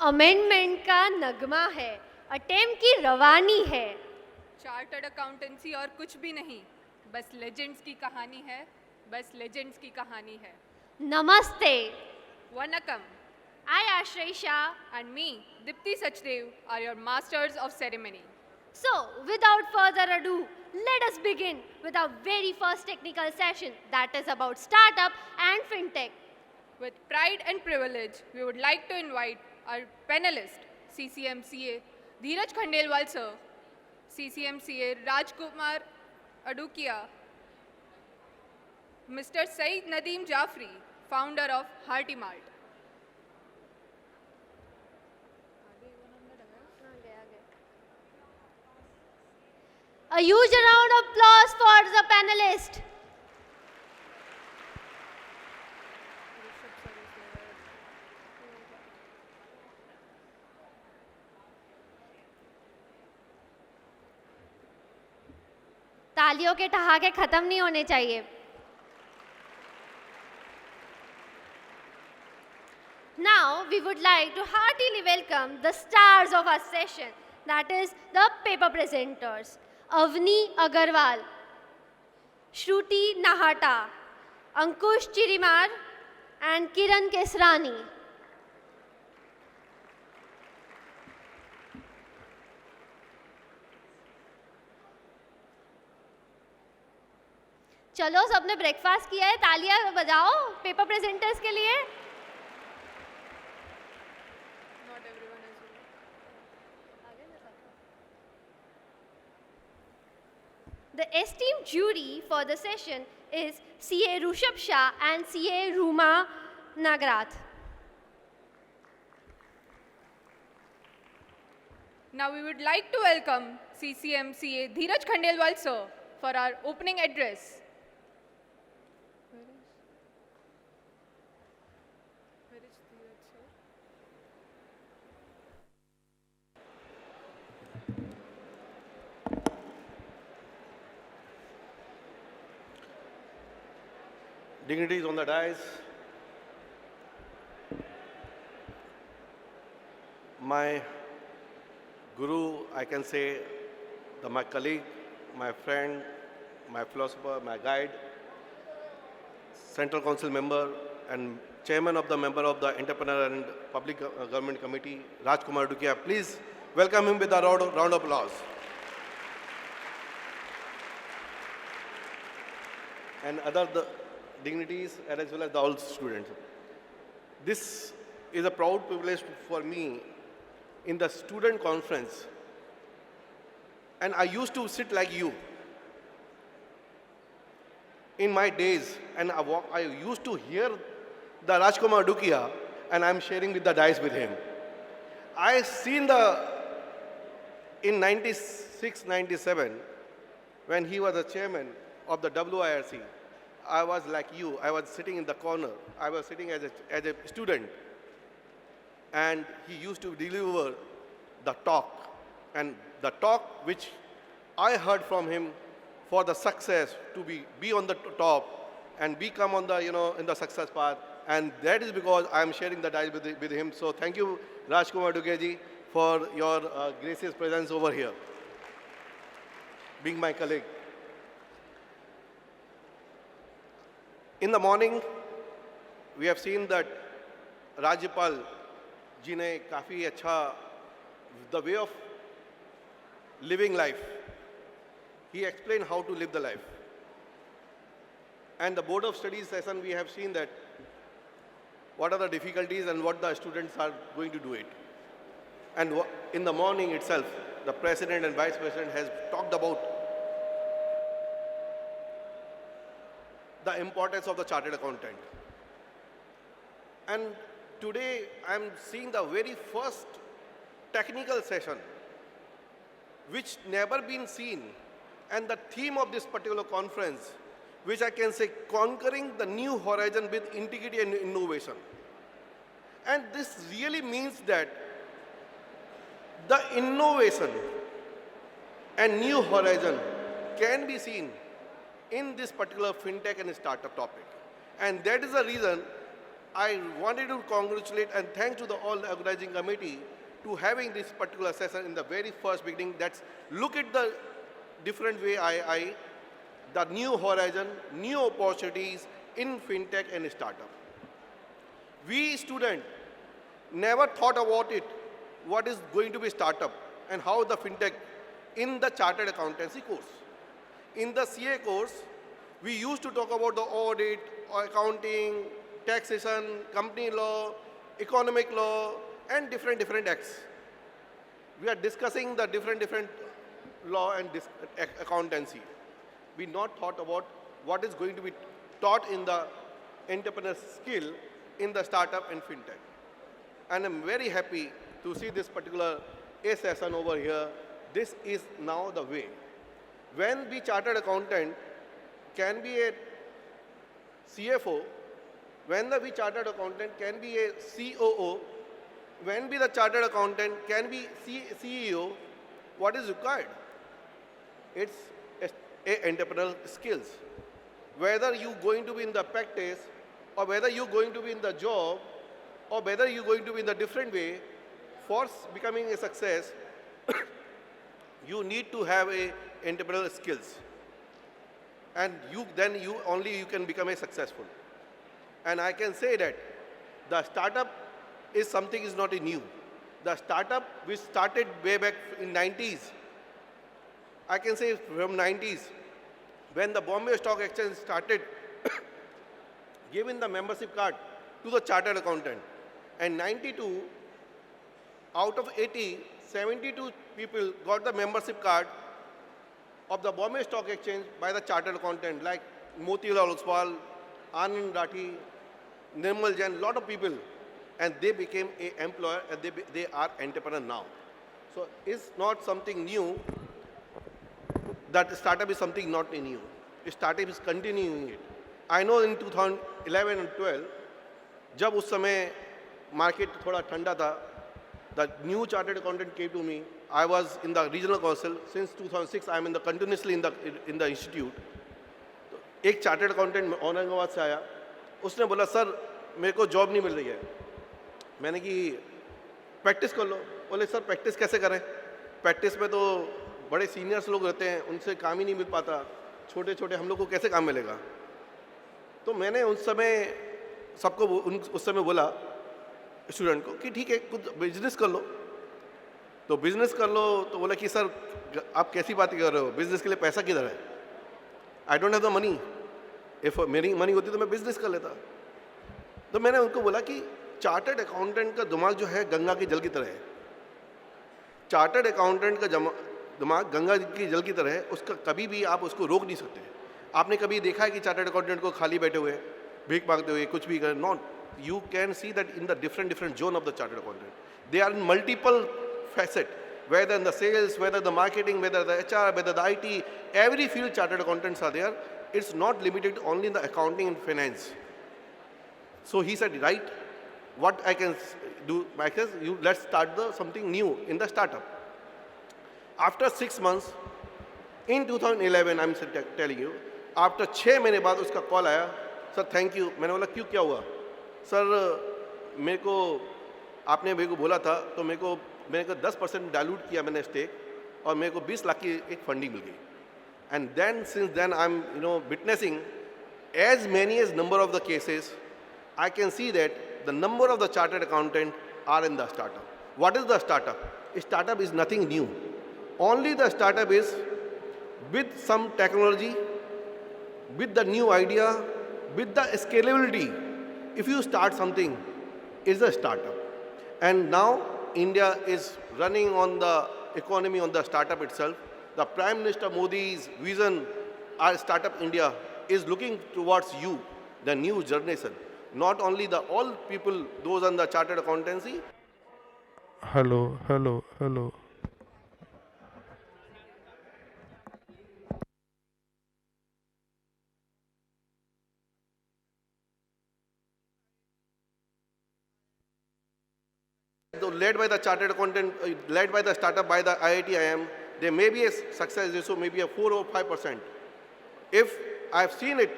Amendment का नगमा है, attempt की रवानी है। चार्टर्ड अकाउंटेंसी और कुछ भी नहीं, बस लेजेंड्स की कहानी है, बस लेजेंड्स की कहानी है। नमस्ते। Vanakkam. I, Ashray Shah. And me, Dipti Sachdev, are your masters of ceremony. So, without further ado, let us begin with our very first technical session, that is about startup and fintech. With pride and privilege, we would like to invite our panelist, CCMCA Dheeraj Khandelwal sir, CCMCA Rajkumar Adukia, Mr. Saeed Nadeem Jafri, founder of Hearty Mart. A huge round of applause for the panelists. तालियों के ठहाके खत्म नहीं होने चाहिए। Now we would like to heartily welcome the stars of our session, that is the paper presenters. Avni Agarwal, Shruti Nahata, Ankush Chirimar and Kiran Kesrani. चलो सबने breakfast किया है, तालियां बजाओ पेपर प्रेजेंटर्स के लिए। Not everyone is here. The esteemed jury for the session is CA Rushabh Shah and CA Ruma Nagrath. Now we would like to welcome CCMCA Dheeraj Khandelwal sir for our opening address. Where is Dheeraj sir? Dignitaries on the dais, my guru, I can say, my colleague, my friend, my philosopher, my guide, Central Council member and chairman of the member of the Entrepreneur and Public Government Committee, Rajkumar Adukia. Please welcome him with a round of applause. And other dignitaries as well as the all students. This is a proud privilege for me in the student conference. And I used to sit like you in my days, and I used to hear the Rajkumar Adukia, and I'm sharing with the dais with him. I seen in 96, 97, when he was the chairman of the WIRC, I was like you. I was sitting in the corner. I was sitting as a student. And he used to deliver the talk. And the talk which I heard from him for the success to be on the top and become on the, in the success path. And that is because I am sharing the dice with him. So thank you, Rajkumar Adukia, for your gracious presence over here, being my colleague. In the morning, we have seen that Rajyapal ji ne काफी अच्छा, the way of living life. He explained how to live the life. And the Board of Studies session, we have seen that what are the difficulties and what the students are going to do it. And in the morning itself, the President and Vice President has talked about the importance of the chartered accountant. And today I'm seeing the very first technical session which never been seen, and the theme of this particular conference, which I can say, conquering the new horizon with integrity and innovation. And this really means that the innovation and new horizon can be seen in this particular fintech and startup topic. And that is the reason I wanted to congratulate and thank to the all the organizing committee to having this particular session in the very first beginning. That's look at the different way the new horizon, new opportunities in fintech and startup. We students never thought about it, what is going to be startup and how the fintech in the chartered accountancy course. In the CA course, we used to talk about the audit, accounting, taxation, company law, economic law, and different acts. We are discussing the different law and accountancy. We not thought about what is going to be taught in the entrepreneur skill in the startup and fintech. And I'm very happy to see this particular A session over here. This is now the way. When the chartered accountant can be a CFO, when the chartered accountant can be a COO, when the chartered accountant can be CEO, what is required? It's a entrepreneurial skills. Whether you're going to be in the practice, or whether you're going to be in the job, or whether you're going to be in the different way, for becoming a success, you need to have a entrepreneurial skills. And you can become a successful. And I can say that the startup is something is not a new. The startup which started way back in 90s, I can say from 90s, when the Bombay Stock Exchange started giving the membership card to the chartered accountant. And 92, out of 80, 72 people got the membership card of the Bombay Stock Exchange by the chartered accountant, like Motilal Oswal, Anand Rathi, Nirmal Jain, lot of people. And they became an employer and they are entrepreneur now. So it's not something new. That startup is something not new. Startup is continuing it. I know in 2011 and 12, जब उस समय market थोड़ा ठंडा था, the new chartered accountant came to me. I was in the regional council since 2006. I am continuously in the institute. तो एक chartered accountant Aurangabad से आया. उसने बोला सर मेरे को जॉब नहीं मिल रही है. मैंने कि प्रैक्टिस कर लो. बोले सर प्रैक्टिस कैसे करें? प्रैक्टिस में तो बड़े सीनियर्स लोग रहते हैं, उनसे काम ही नहीं मिल पाता. छोटे छोटे हम लोग को कैसे काम मिलेगा? तो मैंने उस समय सबको उस समय बोला स्टूडेंट को कि ठीक है कुछ बिजनेस कर लो. तो बिजनेस कर लो तो बोला कि सर आप कैसी बात कर रहे हो, बिजनेस के लिए पैसा किधर है? I don't have the money. If मेरी मनी होती तो मैं बिजनेस कर लेता. तो मैंने उनको बोला कि चार्टर्ड अकाउंटेंट का दिमाग जो है गंगा के जल की तरह है. चार्टर्ड अकाउंटेंट का दिमाग गंगा की जल की तरह है. उसका कभी भी आप उसको रोक नहीं सकते. आपने कभी देखा है कि चार्टर्ड अकाउंटेंट को खाली बैठे हुए भीख मांगते हुए कुछ भी कर? Not. You can see that in the different zone of the chartered accountant. They are in multiple facet, whether in the sales, whether the marketing, whether the HR, whether the IT, every field chartered accountants are there. It's not limited only in the accounting and finance. So he said, right, what I can do, let's start something new in the startup. After 6 months, in 2011, I'm telling you, after 6 महीने बाद उसका call आया, sir thank you. मैंने बोला क्यों, क्या हुआ? Sir मेरे को आपने मेरे को बोला था तो मेरे को 10% डाइल्यूट किया मैंने स्टेक और मेरे को 20 लाख की एक फंडिंग मिल गई. And then since then I am witnessing as many as number of the cases. I can see that the number of the chartered accountant are in the startup. What is the startup? Startup is nothing new. Only the startup is with some technology, with the new idea, with the scalability. If you start something, it's a startup. And now India is running on the economy on the startup itself. The Prime Minister Modi's vision, our Startup India, is looking towards you, the new generation. Not only the all people, those on the chartered accountancy. Hello. Led by the chartered accountant, led by the startup by the IIT-IM, there may be a success ratio, maybe a 4 or 5%. If I've seen it,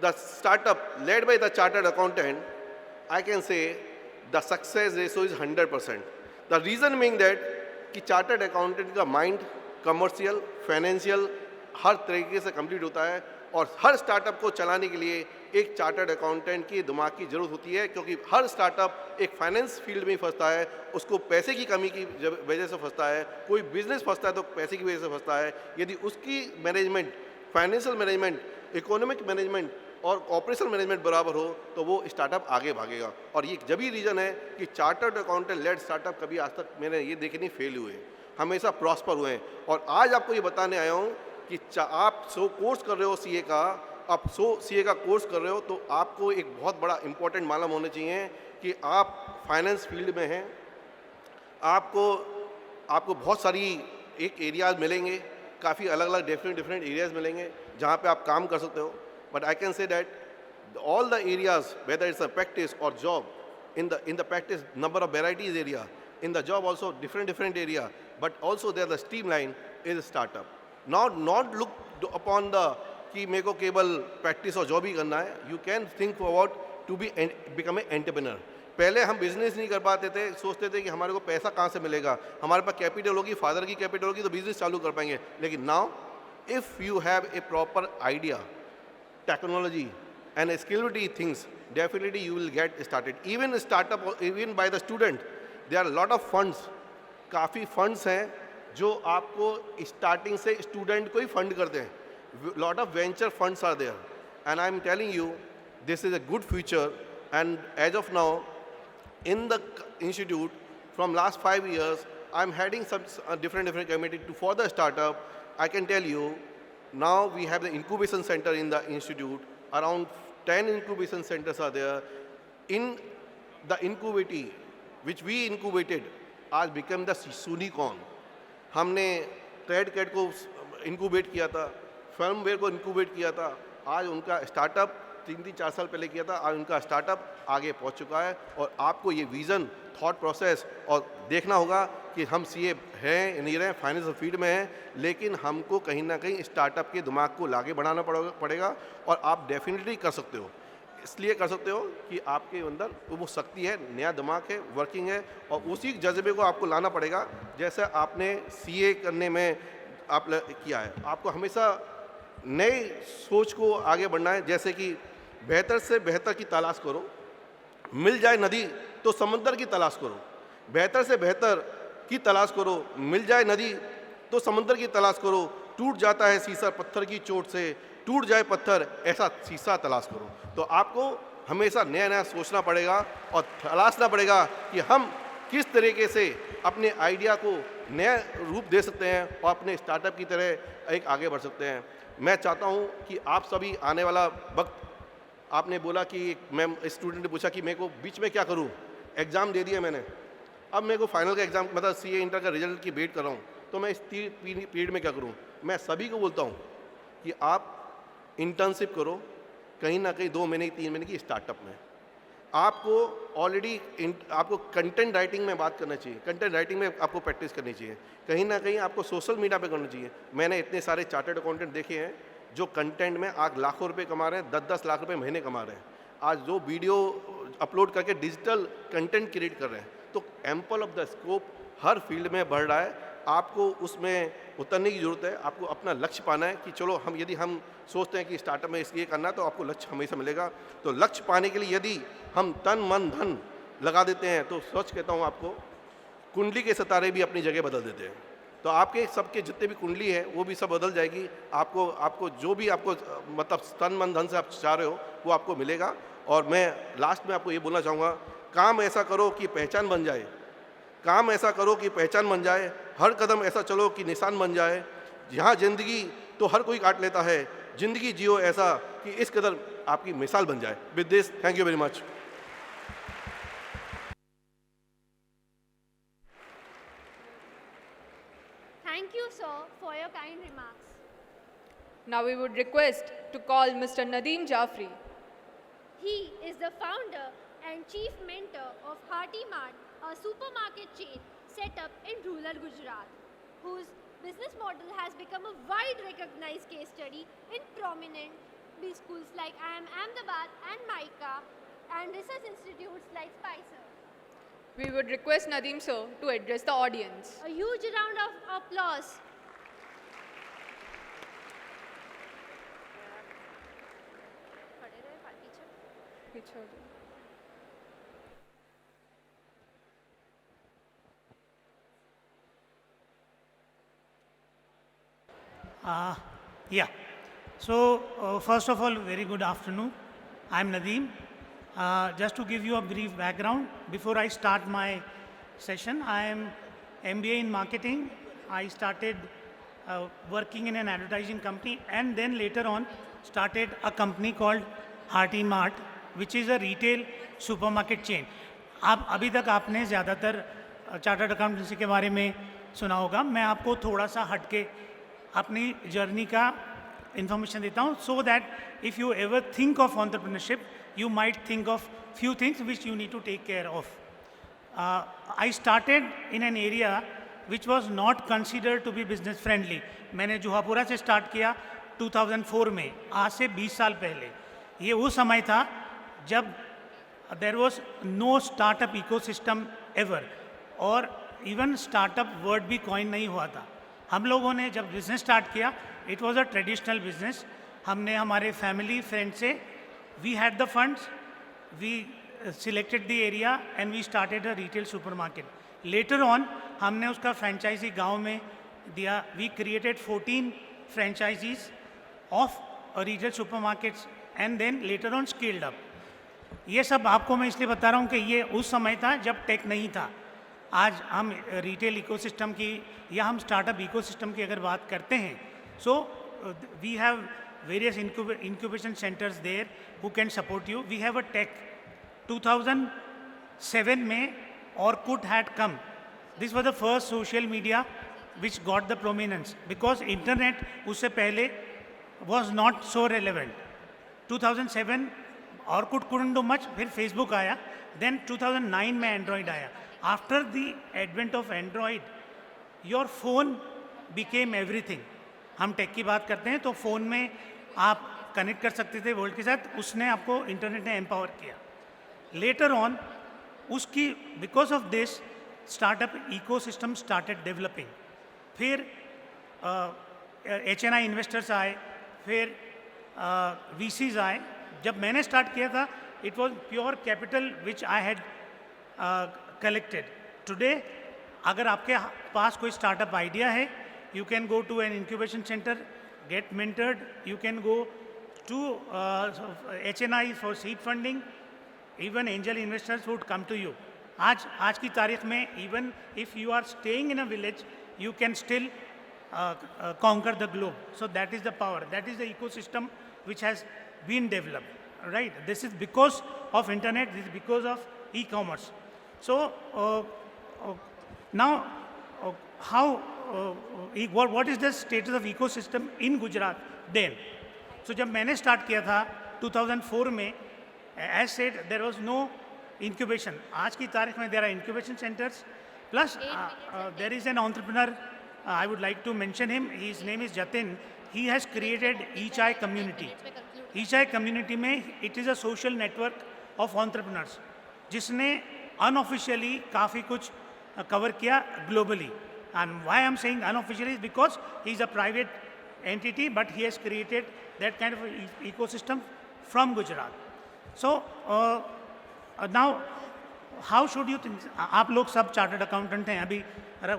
the startup led by the chartered accountant, I can say the success ratio is 100%. The reason being that कि chartered accountant का mind commercial, financial हर तरीके से complete होता है और हर startup को चलाने के लिए एक चार्टर्ड अकाउंटेंट की दिमाग की ज़रूरत होती है, क्योंकि हर स्टार्टअप एक फाइनेंस फील्ड में ही फंसता है, उसको पैसे की कमी की वजह से फंसता है। कोई बिजनेस फंसता है तो पैसे की वजह से फंसता है। यदि उसकी management, financial management, economic management और ऑपरेशनल मैनेजमेंट बराबर हो तो वो स्टार्टअप आगे भागेगा। और ये जब ही रीज़न है कि चार्टर्ड अकाउंटेंट लेड स्टार्टअप कभी आज तक मैंने ये देखे नहीं फेल हुए, हमेशा प्रॉस्पर हुए हैं। और आज आपको ये बताने आया हूँ कि आप कोर्स कर रहे हो सीए का, आप सीए का कोर्स कर रहे हो तो आपको एक बहुत बड़ा इंपॉर्टेंट मालूम होना चाहिए कि आप फाइनेंस फील्ड में हैं। आपको बहुत सारी एक एरियाज मिलेंगे, काफ़ी अलग अलग डिफरेंट एरियाज मिलेंगे जहाँ पे आप काम कर सकते हो। But I can say that all the areas, whether it's a practice or job, in the practice number of varieties area, in the job also different area, but also there the streamline is a startup. Not look upon the कि मेरे को केवल practice और job ही करना है। You can think forward to be become a entrepreneur. पहले हम बिजनेस नहीं कर पाते थे, सोचते थे कि हमारे को पैसा कहाँ से मिलेगा, हमारे पास कैपिटल होगी, फादर की कैपिटल होगी तो बिजनेस चालू कर पाएंगे। लेकिन now if you have a proper idea, technology and skillability things, definitely you will get started. Even startup, even by the student, there are a lot of funds, काफ़ी funds हैं जो आपको starting से student को ही fund करते हैं। Lot of venture funds are there, and I am telling you, this is a good future. And as of now, in the institute, from last 5 years, I am heading some different committee to for the startup. I can tell you, now we have the incubation center in the institute. Around 10 incubation centers are there. In the incubation, which we incubated, आज become the unicorn. हमने ट्रेडकैट को incubate किया था, firmware को incubate किया था, आज उनका स्टार्टअप 3-4 साल पहले किया था, आज उनका स्टार्टअप आगे पहुंच चुका है। और आपको ये विज़न, थॉट प्रोसेस और देखना होगा कि हम सीए हैं नहीं रहे, फाइनेंशियल फील्ड में हैं, लेकिन हमको कहीं ना कहीं स्टार्टअप के दिमाग को आगे बढ़ाना पड़ेगा। और आप डेफिनेटली कर सकते हो, इसलिए कर सकते हो कि आपके अंदर वो शक्ति है, नया दिमाग है, वर्किंग है, और उसी जज्बे को आपको लाना पड़ेगा जैसे आपने सीए करने में आप किया है। आपको हमेशा नई सोच को आगे बढ़ना है, जैसे कि बेहतर से बेहतर की तलाश करो, मिल जाए नदी तो समंदर की तलाश करो, बेहतर से बेहतर की तलाश करो, मिल जाए नदी तो समंदर की तलाश करो, टूट जाता है शीशा पत्थर की चोट से, टूट जाए पत्थर ऐसा शीशा तलाश करो। तो आपको हमेशा नया नया सोचना पड़ेगा और तलाशना पड़ेगा कि हम किस तरीके से अपने आइडिया को नया रूप दे सकते हैं और अपने स्टार्टअप की तरह एक आगे बढ़ सकते हैं। मैं चाहता हूं कि आप सभी आने वाला वक्त, आपने बोला कि मैं स्टूडेंट ने पूछा कि मेरे को बीच में क्या करूं, एग्ज़ाम दे दिया मैंने, अब मेरे को फाइनल का एग्ज़ाम मतलब सीए इंटर का रिजल्ट की वेट कर रहा हूं, तो मैं इस पीरियड में क्या करूं। मैं सभी को बोलता हूं कि आप इंटर्नशिप करो, कहीं ना कहीं 2 महीने 3 महीने की स्टार्टअप में। आपको ऑलरेडी आपको कंटेंट राइटिंग में बात करना चाहिए, कंटेंट राइटिंग में आपको प्रैक्टिस करनी चाहिए, कहीं ना कहीं आपको सोशल मीडिया पे करना चाहिए। मैंने इतने सारे चार्टर्ड अकाउंटेंट देखे हैं जो कंटेंट में आज लाखों रुपए कमा रहे हैं, 10-10 लाख रुपए महीने कमा रहे हैं, आज जो वीडियो अपलोड करके डिजिटल कंटेंट क्रिएट कर रहे हैं। तो ample of the scope her field में बढ़ रहा है, आपको उसमें उतरने की ज़रूरत है। आपको अपना लक्ष्य पाना है कि चलो यदि हम सोचते हैं कि स्टार्टअप में इसलिए करना है तो आपको लक्ष्य हमेशा मिलेगा। तो लक्ष्य पाने के लिए यदि हम तन मन धन लगा देते हैं तो सच कहता हूँ आपको, कुंडली के सितारे भी अपनी जगह बदल देते हैं। तो आपके सबके जितने भी कुंडली है वो भी सब बदल जाएगी। आपको जो भी आपको मतलब तन मन धन से आप चाह रहे हो वो आपको मिलेगा। और मैं लास्ट में आपको ये बोलना चाहूँगा, काम ऐसा करो कि पहचान बन जाए, काम ऐसा करो कि पहचान बन जाए, हर कदम ऐसा चलो कि निशान बन जाए। यहाँ ज़िंदगी तो हर कोई काट लेता है, ज़िंदगी जियो ऐसा कि इस कदर आपकी मिसाल बन जाए। With this, thank you very much. Thank you, sir, for your kind remarks. Now we would request to call Mr. Nadeem Jafri. He is the founder and chief mentor of Hearty Mart, a supermarket chain set up in rural Gujarat, whose business model has become a wide recognized case study in prominent B schools like ICAI Ahmedabad and WICASA and research institutes like Spicer. We would request Nadeem sir to address the audience. A huge round of applause. पीछे हो जाओ। Yeah. So, first of all, very good afternoon. I'm Nadeem. Just to give you a brief background, before I start my session, I am MBA in marketing. I started working in an advertising company and then later on started a company called Hearty Mart, which is a retail supermarket chain. आप अभी तक आपने ज़्यादातर chartered accountancy के बारे में सुना होगा. मैं आपको थोड़ा सा हटके अपनी जर्नी का इंफॉर्मेशन देता हूँ, so that if you ever think of entrepreneurship you might think of few things which you need to take care of. I started in an area which was not considered to be business friendly. मैंने जुहापुरा से start किया 2004 में, आज से 20 साल पहले. ये वो समय था जब there was no startup ecosystem ever, और इवन स्टार्टअप वर्ड भी कॉइन नहीं हुआ था. हम लोगों ने जब बिजनेस स्टार्ट किया, it was a traditional business. हमने हमारे फैमिली फ्रेंड से we had the funds, we selected the area and we started a retail supermarket. Later on, हमने उसका फ्रेंचाइजी गांव में दिया. We created 14 franchisees of retail supermarkets and then later on scaled up. ये सब आपको मैं इसलिए बता रहा हूँ कि ये उस समय था जब टेक नहीं था. आज हम रिटेल इकोसिस्टम की या हम स्टार्टअप इकोसिस्टम की अगर बात करते हैं, so we have various incubation centers there who can support you. We have a tech. 2007 में Orkut had come. This was the first social media which got the prominence because internet उससे पहले was not so relevant. 2007 Orkut couldn't do much. फिर Facebook आया. Then 2009 में Android आया. After the advent of Android, your phone became everything. हम take की बात करते हैं तो फ़ोन में आप कनेक्ट कर सकते थे वर्ल्ड के साथ. उसने आपको इंटरनेट ने एम्पावर किया. लेटर ऑन उसकी because of this startup ecosystem started developing. फिर HNI इन्वेस्टर्स आए, फिर VCs आए. जब मैंने स्टार्ट किया था it was pure capital which I had collected. Today अगर आपके पास कोई स्टार्टअप आइडिया है, you can go to an incubation center, get mentored. You can go to HNI for seed funding. Even angel investors would come to you. आज की तारीख में even if you are staying in a village, you can still conquer the globe. So that is the power. That is the ecosystem which has been developed. Right? This is because of internet. This is because of e-commerce. So now how what is the status of ecosystem in Gujarat then? So जब मैंने start किया था 2004 में, as said, there was no incubation. आज की तारीख में there are incubation centers. Plus there is an entrepreneur, I would like to mention him. His name is Jatin. He has created ICAI community. ICAI community में it is a social network of entrepreneurs जिसने unofficially काफ़ी कुछ cover किया globally. And why I'm saying unofficially is because he is a private entity, but he has created that kind of ecosystem from Gujarat. So now, how should you think? आप लोग सब chartered accountant हैं. अभी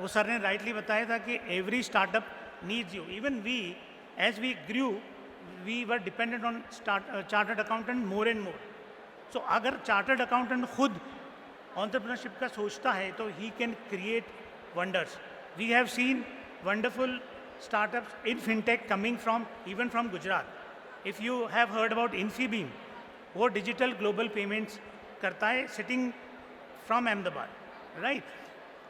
वो sir ने rightly बताया था कि every startup needs you. Even we, as we grew, we were dependent on chartered accountant more and more. So अगर chartered accountant खुद entrepreneurship का सोचता है, तो he can create wonders. We have seen wonderful startups in fintech coming from even from Gujarat. If you have heard about Infibeam, वो digital global payments करता है sitting from Ahmedabad, right?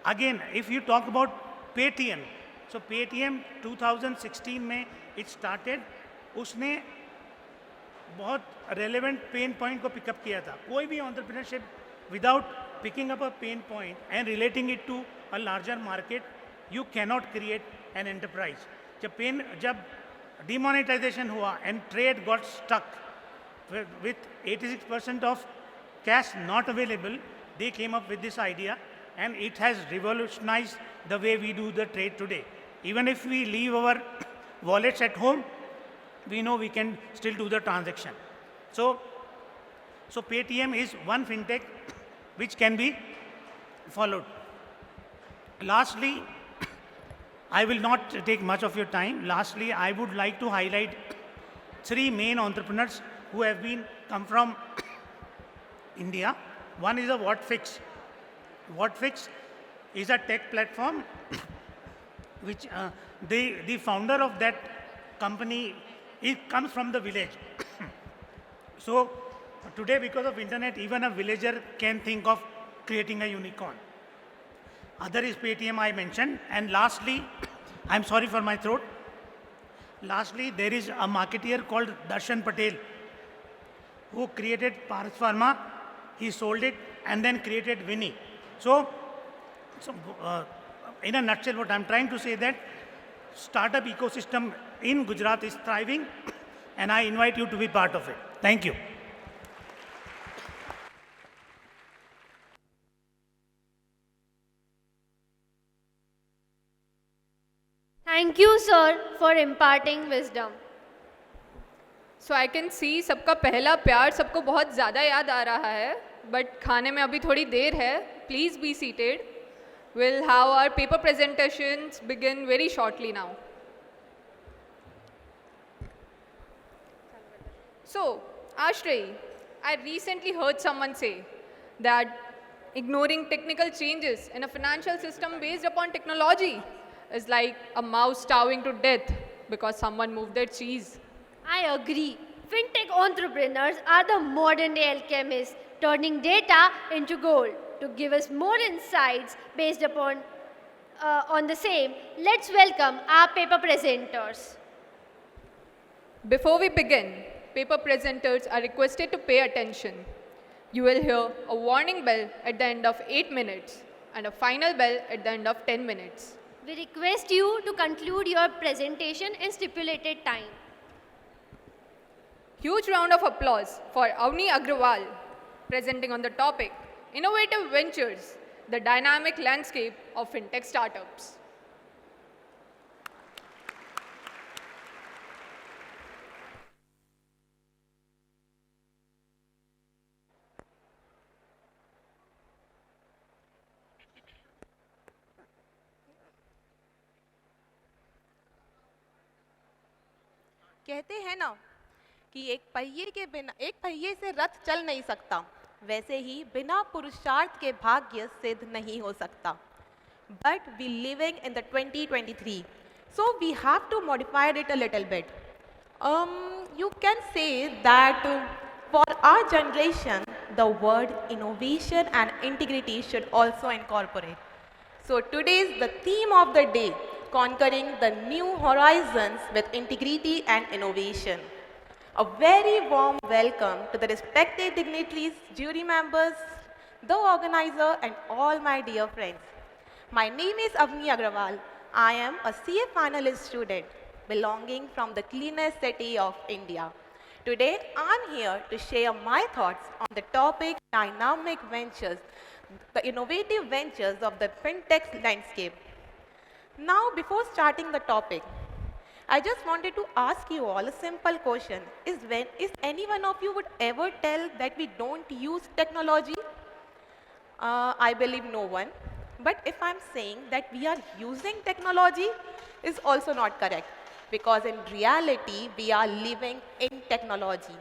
Again, if you talk about Paytm, so Paytm 2016 में it started. उसने बहुत relevant pain point को pick up किया था. कोई भी entrepreneurship without picking up a pain point and relating it to a larger market, you cannot create an enterprise. जब demonetization हुआ and trade got stuck with 86% of cash not available, they came up with this idea, and it has revolutionized the way we do the trade today. Even if we leave our wallets at home, we know we can still do the transaction. So Paytm is one fintech which can be followed. Lastly, I will not take much of your time. Lastly, I would like to highlight three main entrepreneurs who have come from India. One is a WhatFix. WhatFix is a tech platform which the founder of that company, it comes from the village. So today, because of internet, even a villager can think of creating a unicorn. Other is Paytm I mentioned. And lastly, I'm sorry for my throat. Lastly, there is a marketeer called Darshan Patel who created Paras Pharma. He sold it and then created Winnie. So in a nutshell, what I'm trying to say that startup ecosystem in Gujarat is thriving, and I invite you to be part of it. Thank you. Thank you, sir, for imparting wisdom. So I can see सबका पहला प्यार सबको बहुत ज़्यादा याद आ रहा है, but खाने में अभी थोड़ी देर है. Please be seated. We'll have our paper presentations begin very shortly now. So, Ashray, I recently heard someone say that ignoring technical changes in a financial system based upon technology is like a mouse starving to death because someone moved their cheese. I agree. Fintech entrepreneurs are the modern day alchemists, turning data into gold. To give us more insights based upon on the same, let's welcome our paper presenters. Before we begin, paper presenters are requested to pay attention. You will hear a warning bell at the end of 8 minutes and a final bell at the end of 10 minutes. We request you to conclude your presentation in stipulated time. Huge round of applause for Avni Agrawal presenting on the topic Innovative Ventures, the dynamic landscape of fintech startups. कहते हैं ना कि एक पहिए से रथ चल नहीं सकता, वैसे ही बिना पुरुषार्थ के भाग्य सिद्ध नहीं हो सकता. But we living in the 2023, so we have to modify it a little bit. You can say that for our generation, the word innovation and integrity should also incorporate. So today is the theme of the day, conquering the new horizons with integrity and innovation. A very warm welcome to the respected dignitaries, jury members, the organizer, and all my dear friends. My name is Avni Agrawal. I am a CA finalist student belonging from the cleanest city of India. Today, I'm here to share my thoughts on the topic dynamic ventures, the innovative ventures of the fintech landscape. Now, before starting the topic, I just wanted to ask you all a simple question. Is any one of you would ever tell that we don't use technology? I believe no one. But if I'm saying that we are using technology is also not correct, because in reality, we are living in technology.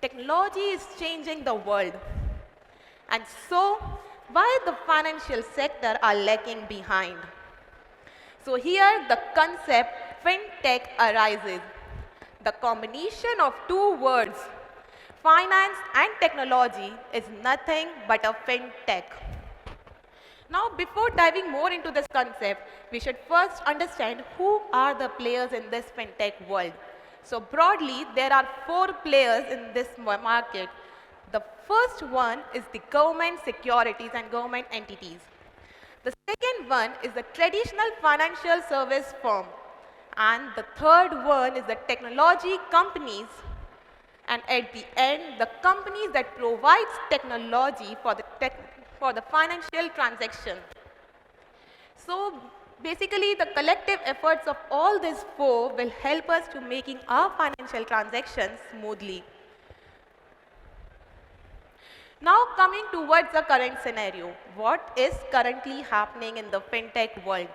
Technology is changing the world. And so, why the financial sector are lagging behind? So here the concept fintech arises. The combination of two words, finance and technology, is nothing but a fintech. Now, before diving more into this concept, we should first understand who are the players in this fintech world. So broadly, there are 4 players in this market. The first one is the government securities and government entities. The second one is the traditional financial service firm. And the third one is the technology companies. And at the end, the companies that provides technology for the financial transaction. So basically, the collective efforts of all these four will help us to making our financial transactions smoothly. Now coming towards the current scenario, what is currently happening in the fintech world?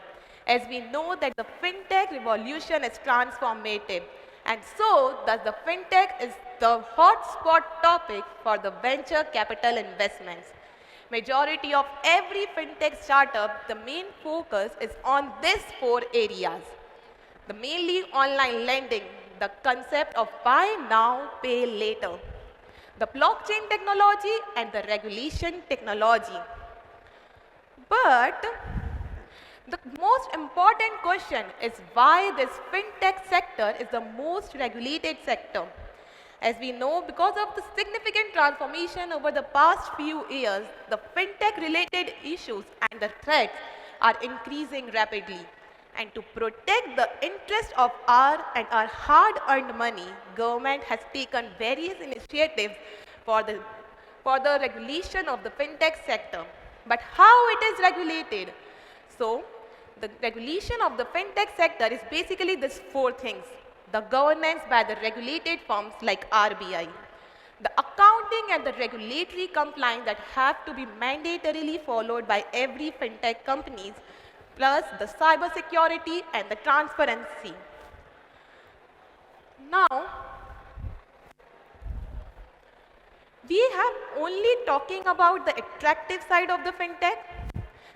As we know that the fintech revolution is transformative, and so thus the fintech is the hotspot topic for the venture capital investments. Majority of every fintech startup, the main focus is on these four areas. The mainly online lending, the concept of buy now, pay later, the blockchain technology and the regulation technology. But the most important question is why this fintech sector is the most regulated sector. As we know, because of the significant transformation over the past few years, the fintech-related issues and the threats are increasing rapidly. And to protect the interest of our hard-earned money, government has taken various initiatives for the regulation of the fintech sector. But how it is regulated? So, the regulation of the fintech sector is basically these four things. The governance by the regulated firms like RBI, the accounting and the regulatory compliance that have to be mandatorily followed by every fintech companies, plus the cyber security and the transparency. Now, we have only talking about the attractive side of the fintech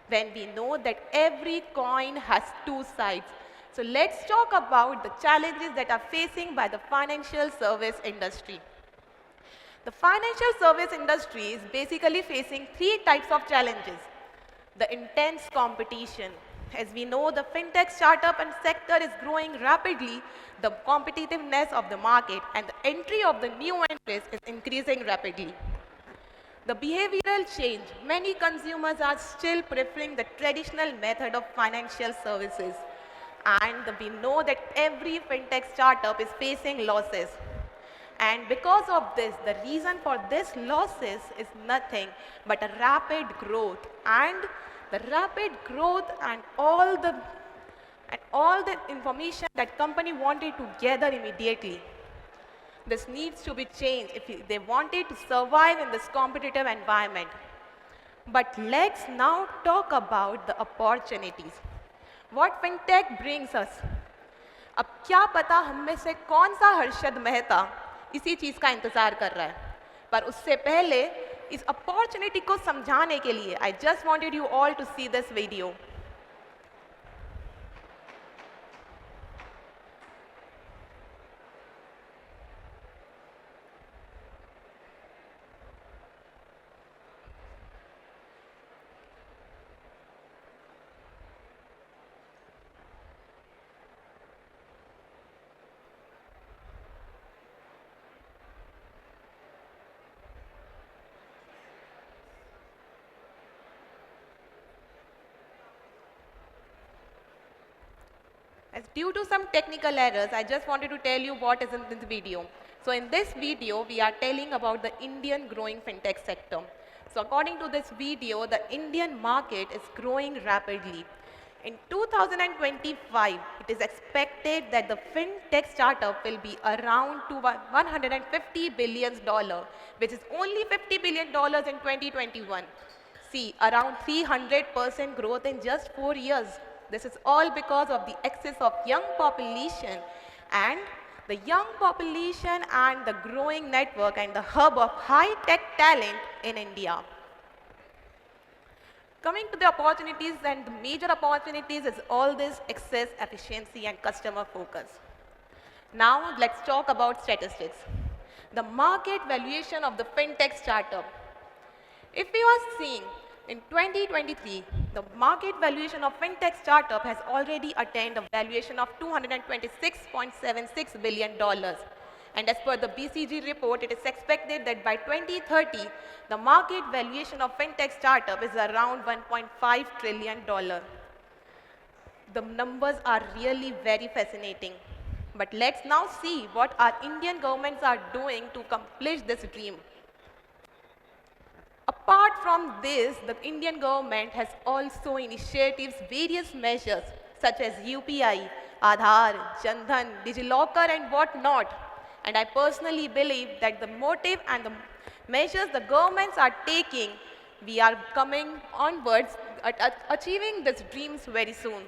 when we know that every coin has two sides. So let's talk about the challenges that are facing by the financial service industry. The financial service industry is basically facing three types of challenges. The intense competition. As we know, the fintech startup and sector is growing rapidly. The competitiveness of the market and the entry of the new entrants is increasing rapidly. The behavioral change. Many consumers are still preferring the traditional method of financial services. And we know that every fintech startup is facing losses. And because of this, the reason for this losses is nothing but a rapid growth. And the rapid growth and all the information that company wanted to gather immediately. This needs to be changed if they wanted to survive in this competitive environment. But let's now talk about the opportunities. What fintech brings us? अब क्या पता हम में से कौन सा हर्षद मेहता इसी चीज़ का इंतज़ार कर रहा है, पर उससे पहले इस अपॉर्चुनिटी को समझाने के लिए I just wanted you all to see this video. As due to some technical errors, I just wanted to tell you what is in this video. So in this video, we are telling about the Indian growing fintech sector. So according to this video, the Indian market is growing rapidly. In 2025, it is expected that the fintech startup will be around to $150 billion, which is only $50 billion in 2021. See, around 300% growth in just 4 years. This is all because of the excess of young population and the young population and the growing network and the hub of high-tech talent in India. Coming to the opportunities, and the major opportunities is all this access, efficiency and customer focus. Now let's talk about statistics. The market valuation of the fintech startup. If we are seeing in 2023, the market valuation of fintech startup has already attained a valuation of $226.76 billion. And as per the BCG report, it is expected that by 2030, the market valuation of fintech startup is around $1.5 trillion. The numbers are really very fascinating. But let's now see what our Indian governments are doing to accomplish this dream. Apart from this, the Indian government has also initiatives, various measures such as UPI, Aadhaar, Jandhan, DigiLocker and whatnot. And I personally believe that the motive and the measures the governments are taking, we are coming onwards at achieving these dreams very soon.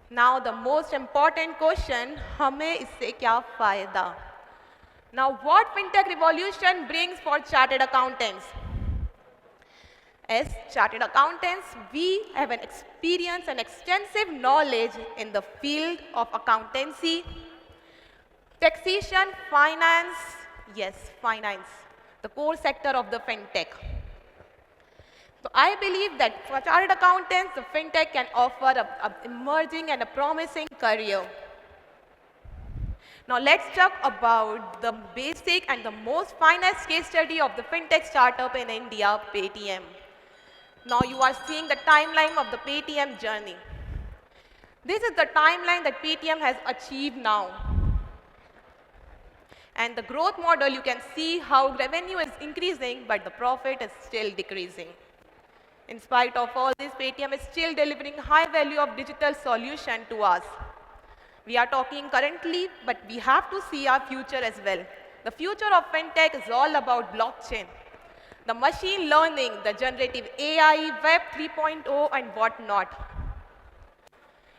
Now the most important question, हमें इससे क्या फायदा? Now what fintech revolution brings for chartered accountants? As chartered accountants, we have an experience and extensive knowledge in the field of accountancy, taxation, finance, yes, finance, the core sector of the fintech. So I believe that for chartered accountants, the fintech can offer an emerging and a promising career. Now let's talk about the basic and the most finest case study of the fintech startup in India, Paytm. Now you are seeing the timeline of the Paytm journey. This is the timeline that Paytm has achieved now. And the growth model, you can see how revenue is increasing, but the profit is still decreasing. In spite of all this, Paytm is still delivering high value of digital solution to us. We are talking currently, but we have to see our future as well. The future of fintech is all about blockchain, the machine learning, the generative AI, Web 3.0 and whatnot.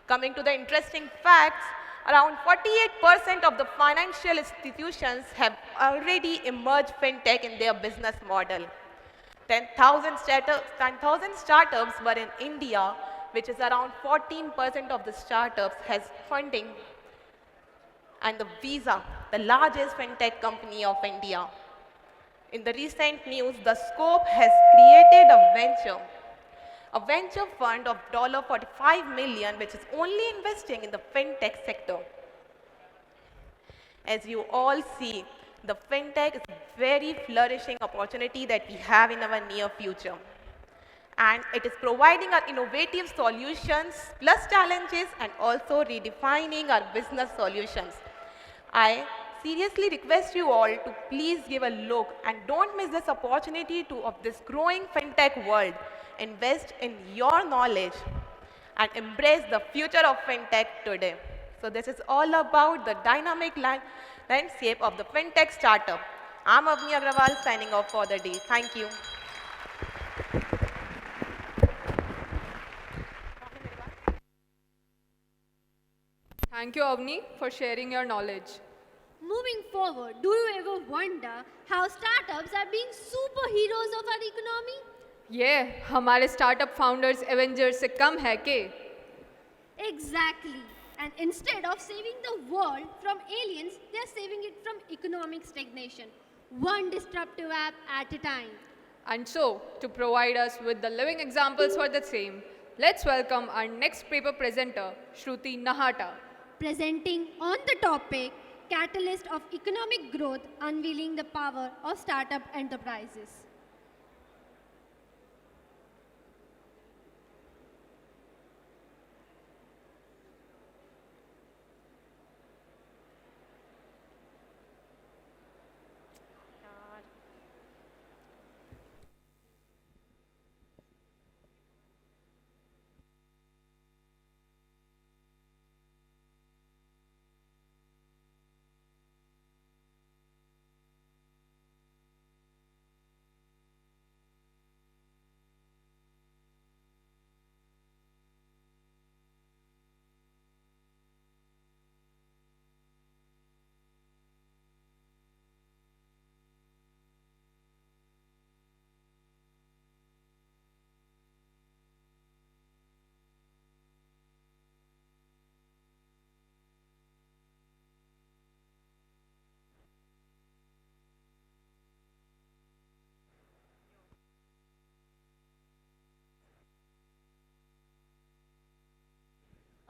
Coming to the interesting facts, around 48% of the financial institutions have already emerged fintech in their business model. 10,000 startups were in India, which is around 14% of the startups has funding. And the Visa, the largest fintech company of India. In the recent news, the Scope has created a venture fund of $45 million, which is only investing in the fintech sector. As you all see, the fintech is a very flourishing opportunity that we have in our near future. And it is providing our innovative solutions plus challenges and also redefining our business solutions. I seriously request you all to please give a look and don't miss this opportunity of this growing fintech world. Invest in your knowledge and embrace the future of fintech today. So this is all about the dynamic landscape of the fintech startup. I'm Avni Agrawal signing off for the day. Thank you. Thank you, Avni, for sharing your knowledge. Moving forward, do you ever wonder how startups are being superheroes of our economy? Yeah, हमारे startup founders Avengers से कम है के? Exactly. And instead of saving the world from aliens, they are saving it from economic stagnation. One disruptive app at a time. And so, to provide us with the living examples for the same, let's welcome our next paper presenter, Shruti Nahata. Presenting on the topic, Catalyst of Economic Growth, Unveiling the Power of Startup Enterprises.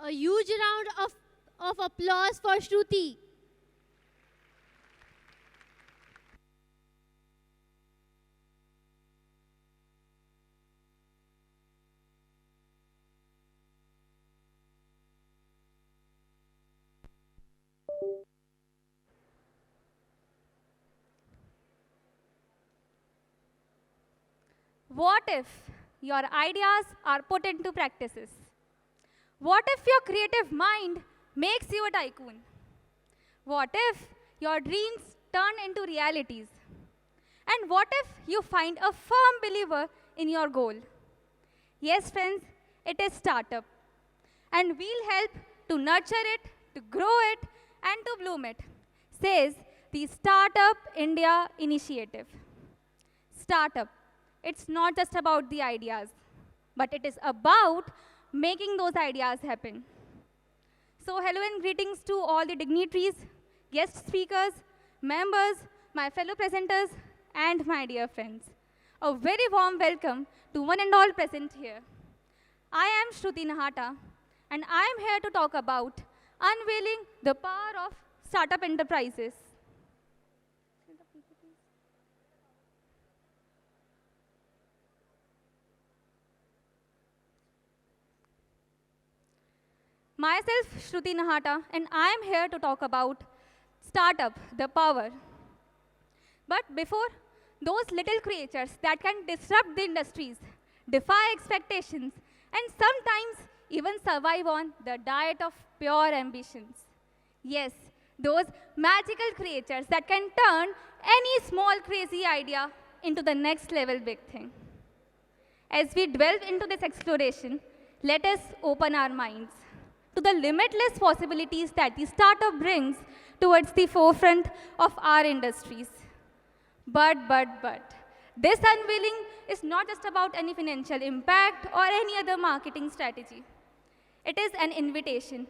A huge round of applause for Shruti. What if your ideas are put into practices? What if your creative mind makes you a tycoon? What if your dreams turn into realities? And what if you find a firm believer in your goal? Yes, friends, it is startup. And we'll help to nurture it, to grow it, and to bloom it, says the Startup India Initiative. Startup, it's not just about the ideas, but it is about making those ideas happen. So hello and greetings to all the dignitaries, guest speakers, members, my fellow presenters, and my dear friends. A very warm welcome to one and all present here. I am Shruti Nahata, and I am here to talk about unveiling the power of startup enterprises. Myself, Shruti Nahata, and I am here to talk about startup, the power. But before, those little creatures that can disrupt the industries, defy expectations, and sometimes even survive on the diet of pure ambitions. Yes, those magical creatures that can turn any small crazy idea into the next level big thing. As we delve into this exploration, let us open our minds to the limitless possibilities that the startup brings towards the forefront of our industries. But, this unveiling is not just about any financial impact or any other marketing strategy. It is an invitation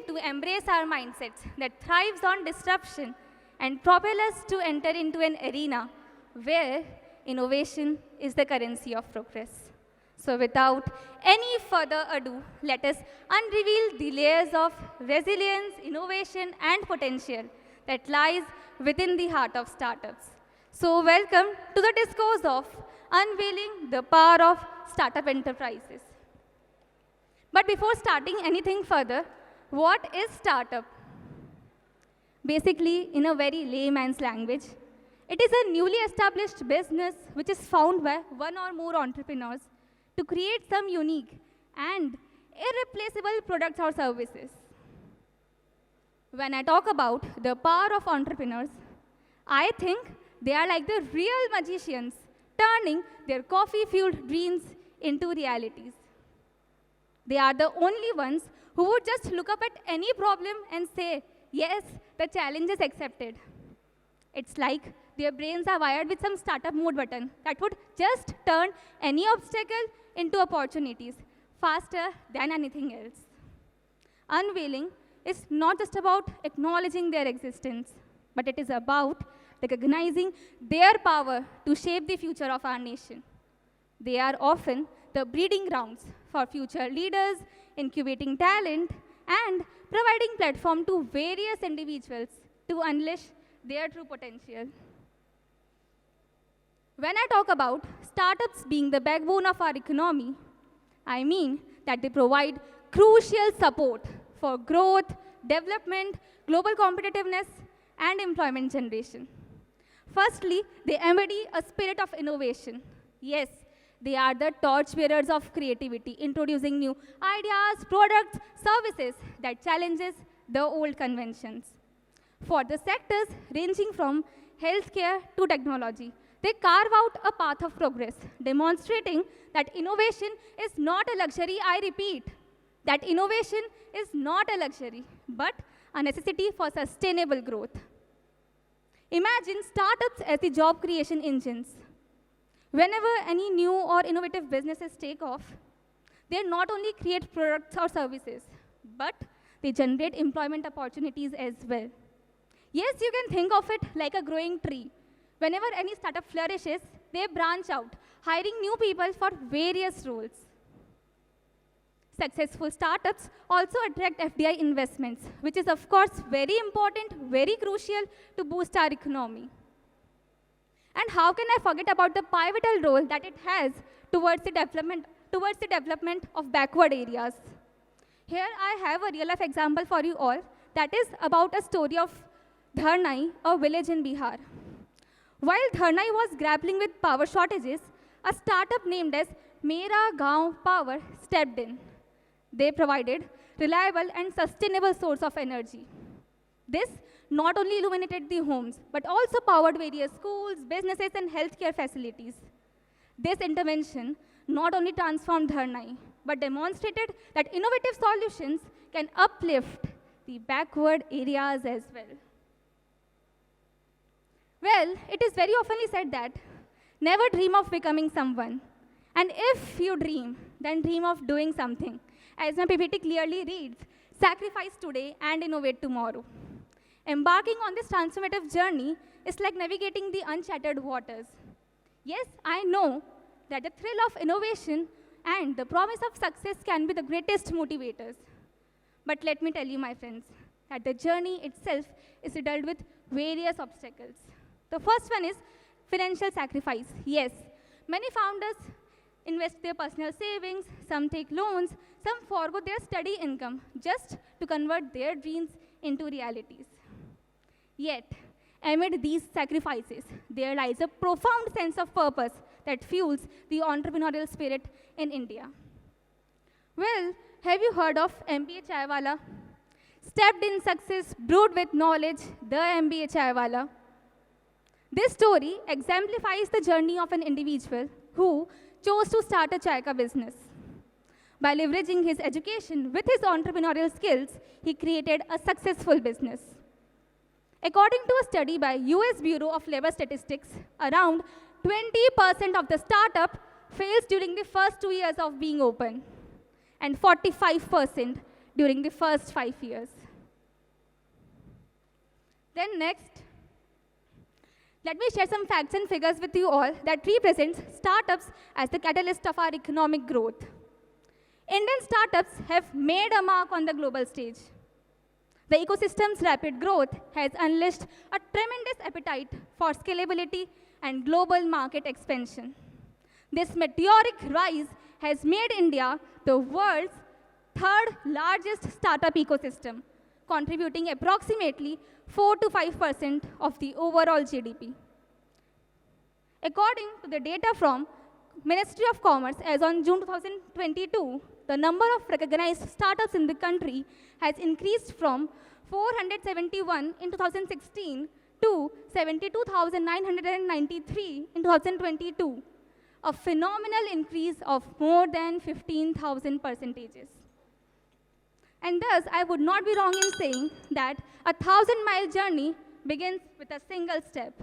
to embrace our mindsets that thrives on disruption and propel us to enter into an arena where innovation is the currency of progress. So without any further ado, let us unreveal the layers of resilience, innovation, and potential that lies within the heart of startups. So welcome to the discourse of unveiling the power of startup enterprises. But before starting anything further, what is startup? Basically, in a very layman's language, it is a newly established business which is found by one or more entrepreneurs to create some unique and irreplaceable products or services. When I talk about the power of entrepreneurs, I think they are like the real magicians, turning their coffee-fueled dreams into realities. They are the only ones who would just look up at any problem and say, yes, the challenge is accepted. It's like their brains are wired with some startup mode button that would just turn any obstacle into opportunities faster than anything else. Unveiling is not just about acknowledging their existence, but it is about recognizing their power to shape the future of our nation. They are often the breeding grounds for future leaders, incubating talent, and providing platform to various individuals to unleash their true potential. When I talk about startups being the backbone of our economy, I mean that they provide crucial support for growth, development, global competitiveness, and employment generation. Firstly, they embody a spirit of innovation. Yes, they are the torchbearers of creativity, introducing new ideas, products, services that challenges the old conventions. For the sectors ranging from healthcare to technology, they carve out a path of progress, demonstrating that innovation is not a luxury, I repeat, that innovation is not a luxury, but a necessity for sustainable growth. Imagine startups as the job creation engines. Whenever any new or innovative businesses take off, they not only create products or services, but they generate employment opportunities as well. Yes, you can think of it like a growing tree. Whenever any startup flourishes, they branch out, hiring new people for various roles. Successful startups also attract FDI investments, which is of course very important, very crucial to boost our economy. And how can I forget about the pivotal role that it has towards the development of backward areas? Here I have a real life example for you all that is about a story of Dharnai, a village in Bihar. While Dharnai was grappling with power shortages, a startup named as Mera Gaon Power stepped in. They provided reliable and sustainable source of energy. This not only illuminated the homes, but also powered various schools, businesses, and healthcare facilities. This intervention not only transformed Dharnai, but demonstrated that innovative solutions can uplift the backward areas as well. Well, it is very oftenly said that never dream of becoming someone. And if you dream, then dream of doing something. As my PPT clearly reads, sacrifice today and innovate tomorrow. Embarking on this transformative journey is like navigating the uncharted waters. Yes, I know that the thrill of innovation and the promise of success can be the greatest motivators. But let me tell you, my friends, that the journey itself is riddled with various obstacles. The first one is financial sacrifice. Yes, many founders invest their personal savings, some take loans, some forego their steady income just to convert their dreams into realities. Yet, amid these sacrifices, there lies a profound sense of purpose that fuels the entrepreneurial spirit in India. Well, have you heard of MBA Chaiwala? Stepped in success, brewed with knowledge, the MBA Chaiwala. This story exemplifies the journey of an individual who chose to start a chai ka business. By leveraging his education with his entrepreneurial skills, he created a successful business. According to a study by US Bureau of Labor Statistics, around 20% of the startup fails during the first 2 years of being open, and 45% during the first 5 years. Then next, let me share some facts and figures with you all that represents startups as the catalyst of our economic growth. Indian startups have made a mark on the global stage. The ecosystem's rapid growth has unleashed a tremendous appetite for scalability and global market expansion. This meteoric rise has made India the world's third largest startup ecosystem, contributing approximately 4 to 5% of the overall GDP. According to the data from Ministry of Commerce, as on June 2022, the number of recognized startups in the country has increased from 471 in 2016 to 72,993 in 2022, a phenomenal increase of more than 15,000 percentages. And thus, I would not be wrong in saying that a 1,000-mile journey begins with a single step.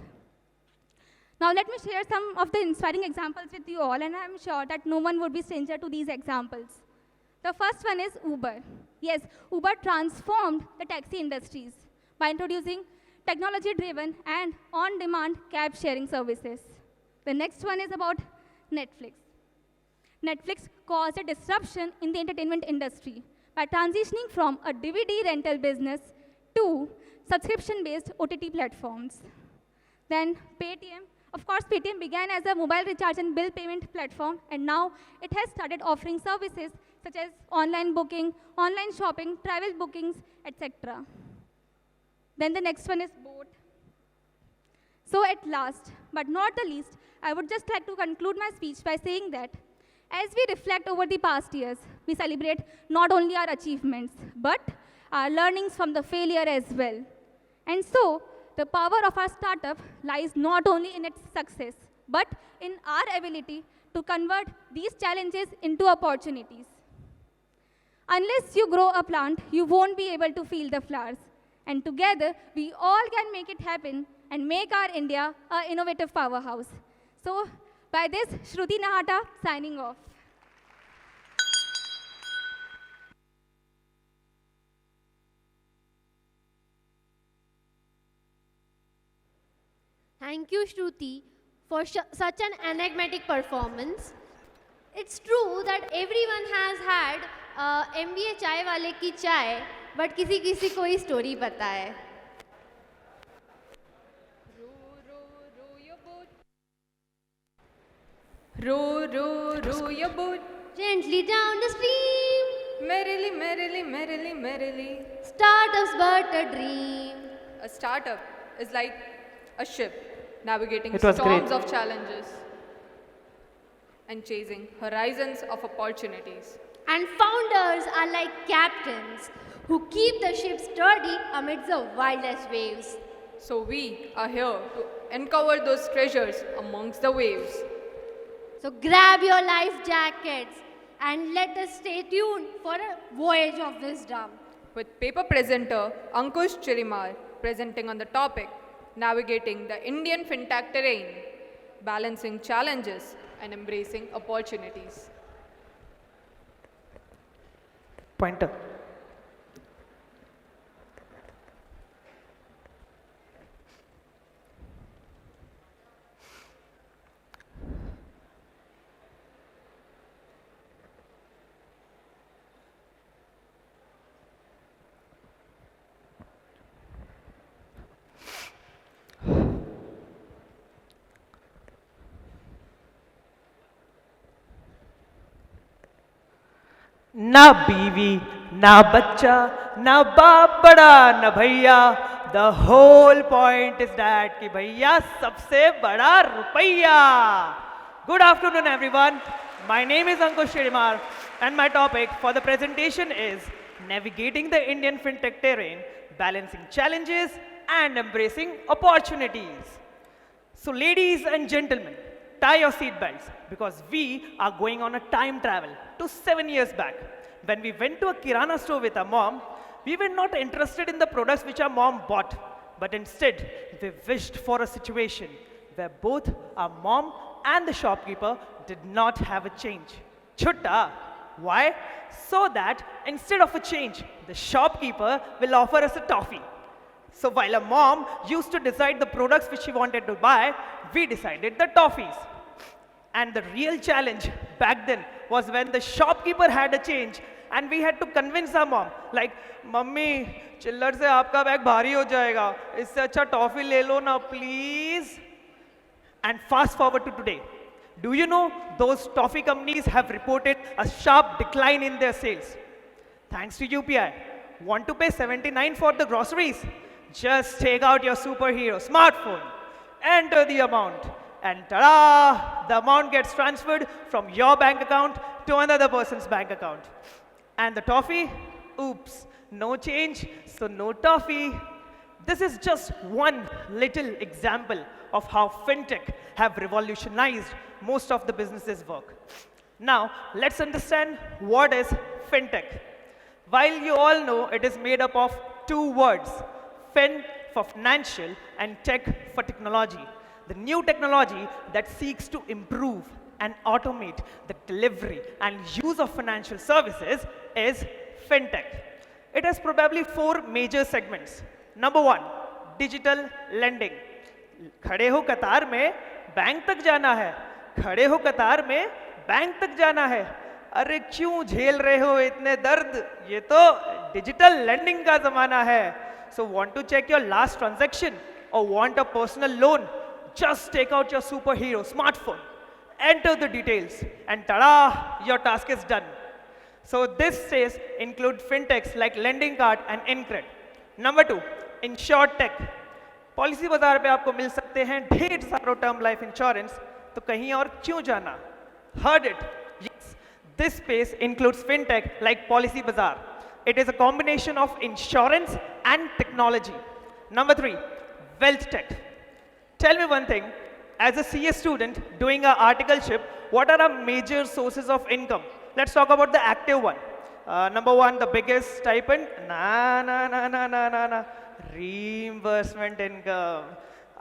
Now, let me share some of the inspiring examples with you all, and I'm sure that no one would be stranger to these examples. The first one is Uber. Yes, Uber transformed the taxi industries by introducing technology-driven and on-demand cab-sharing services. The next one is about Netflix. Netflix caused a disruption in the entertainment industry by transitioning from a DVD rental business to subscription-based OTT platforms. Then Paytm. Of course, Paytm began as a mobile recharge and bill payment platform, and now it has started offering services such as online booking, online shopping, travel bookings, etc. Then the next one is Boat. So at last, but not the least, I would just like to conclude my speech by saying that as we reflect over the past years, we celebrate not only our achievements, but our learnings from the failure as well. And so, the power of our startup lies not only in its success, but in our ability to convert these challenges into opportunities. Unless you grow a plant, you won't be able to feel the flowers. And together, we all can make it happen and make our India an innovative powerhouse. So, by this, Shruti Nahata signing off. Thank you, Shruti, for such an enigmatic performance. It's true that everyone has had MBA चाय वाले की चाय, but किसी किसी को ही story पता है. Row, row, row your boat. Gently down the stream. Merrily, merrily, merrily, merrily. Startup's but a dream. A startup is like a ship navigating It was storms great. of challenges. and chasing horizons of opportunities. And founders are like captains who keep the ship sturdy amidst the wildest waves. So we are here to uncover those treasures amongst the waves. So grab your life jackets and let us stay tuned for a voyage of wisdom. With paper presenter Ankush Chirimar presenting on the topic Navigating the Indian FinTech Terrain, Balancing Challenges and Embracing Opportunities. Pointer. ना बीवी ना बच्चा ना बाप बड़ा ना भैया the whole point is that कि भैया सबसे बड़ा रुपया. Good afternoon everyone. My name is Ankush Chirimar and my topic for the presentation is navigating the Indian fintech terrain, balancing challenges and embracing opportunities. So ladies and gentlemen, tie your seat belts because we are going on a time travel to 7 years back. When we went to a kirana store with our mom, we were not interested in the products which our mom bought, but instead we wished for a situation where both our mom and the shopkeeper did not have a change. Chutta. Why? So that instead of a change, the shopkeeper will offer us a toffee. So while our mom used to decide the products which she wanted to buy, we decided the toffees. And the real challenge back then was when the shopkeeper had a change and we had to convince our mom, like, Mummy, चिल्लर से आपका bag भारी हो जाएगा, इससे अच्छा toffee ले लो ना, please. And fast forward to today. Do you know those toffee companies have reported a sharp decline in their sales? Thanks to UPI. Want to pay 79 for the groceries? Just take out your superhero smartphone, enter the amount, and ta-da! The amount gets transferred from your bank account to another person's bank account. And the toffee? Oops, no change, so no toffee. This is just one little example of how fintech have revolutionized most of the businesses' work. Now, let's understand what is fintech. While you all know it is made up of two words, fin for financial and tech for technology. The new technology that seeks to improve and automate the delivery and use of financial services is fintech. It has probably four major segments. Number one, digital lending. खड़े हो कतार में bank तक जाना है, खड़े हो कतार में बैंक तक जाना है, अरे क्यों झेल रहे हो इतने दर्द, ये तो डिजिटल लेंडिंग का जमाना है. So want to check your last transaction or want a personal loan? Just take out your superhero smartphone, enter the details, and tada, your task is done. So this says include fintechs like lending card and InCred. Number two, InsurTech. Policy बाजार पे आपको मिल सकते हैं ढेर सारे term life insurance, तो कहीं और क्यों जाना? Heard it? Yes. This space includes fintech like Policy Bazaar. It is a combination of insurance and technology. Number three, wealth tech. Tell me one thing, as a CA student doing an articleship, what are our major sources of income? Let's talk about the active one. Number one, the biggest stipend. Reimbursement income.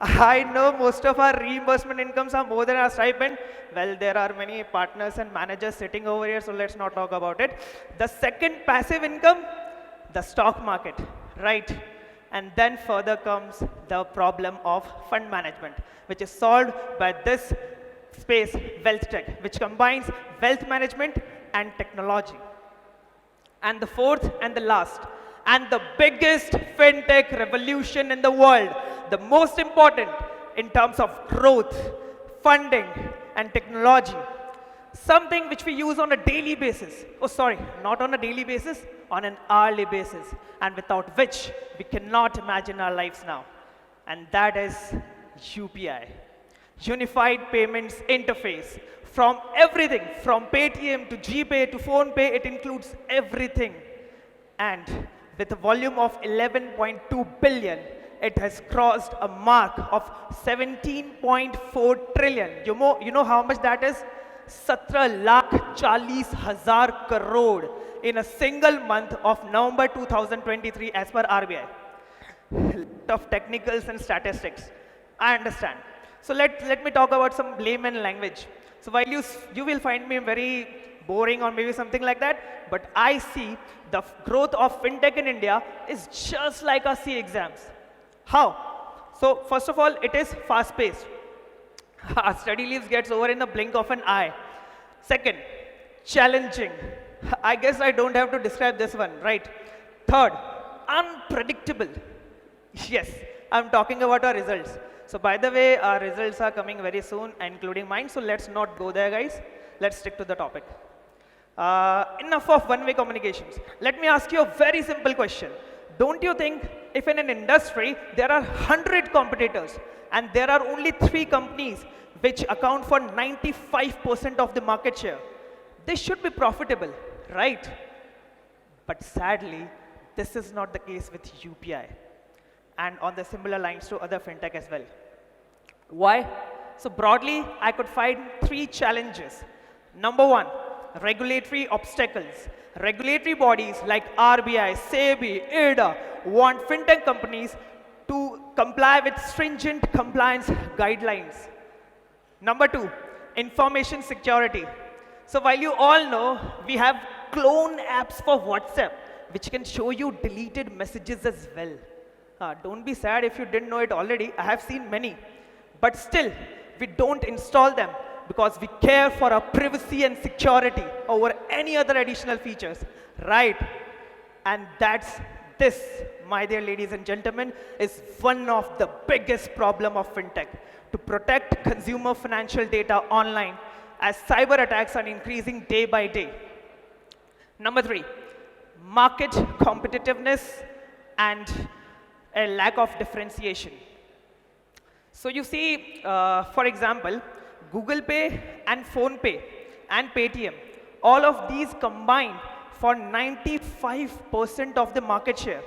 I know most of our reimbursement incomes are more than our stipend. Well, there are many partners and managers sitting over here, so let's not talk about it. The second passive income, the stock market, right? And then further comes the problem of fund management, which is solved by this space, wealth tech, which combines wealth management and technology. And the fourth and the last, and the biggest fintech revolution in the world, the most important in terms of growth, funding, and technology. Something which we use on a daily basis. Oh, sorry, not on a daily basis, on an hourly basis, and without which we cannot imagine our lives now. And that is UPI. Unified Payments Interface From everything, from Paytm to GPay to PhonePe, it includes everything. And with a volume of 11.2 billion, it has crossed a mark of 17.4 trillion. You know how much that is? 17,40,000 crore in a single month of November 2023 as per RBI. Lot of technicals and statistics. I understand. So let me talk about some layman language. So while you will find me very boring or maybe something like that, but I see the growth of fintech in India is just like our C exams. How? So first of all, it is fast paced. Our study leaves gets over in the blink of an eye. Second, challenging. I guess I don't have to describe this one, right? Third, unpredictable. Yes, I'm talking about our results. So by the way, our results are coming very soon, including mine. So let's not go there, guys. Let's stick to the topic. Enough of one-way communications. Let me ask you a very simple question. Don't you think if in an industry there are 100 competitors and there are only 3 companies which account for 95% of the market share, they should be profitable, right? But sadly, this is not the case with UPI and on the similar lines to other fintech as well. Why? So broadly, I could find 3 challenges. Number 1, regulatory obstacles. Regulatory bodies like RBI, SEBI, IDA want fintech companies to comply with stringent compliance guidelines. Number 2, information security. So while you all know, we have clone apps for WhatsApp, which can show you deleted messages as well. Don't be sad if you didn't know it already. I have seen many. But still, we don't install them because we care for our privacy and security over any other additional features, right? And this, my dear ladies and gentlemen, is one of the biggest problem of fintech, to protect consumer financial data online as cyber attacks are increasing day by day. Number 3, market competitiveness and a lack of differentiation. So you see, for example, Google Pay and PhonePe and Paytm, all of these combined for 95% of the market share.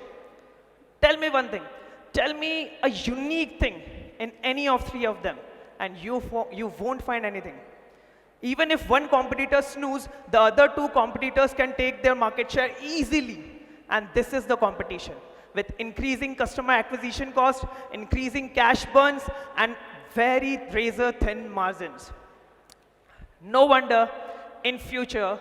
Tell me one thing. Tell me a unique thing in any of 3 of them, and you won't find anything. Even if one competitor snooze, the other 2 competitors can take their market share easily. And this is the competition, with increasing customer acquisition cost, increasing cash burns, and very razor-thin margins. No wonder in future,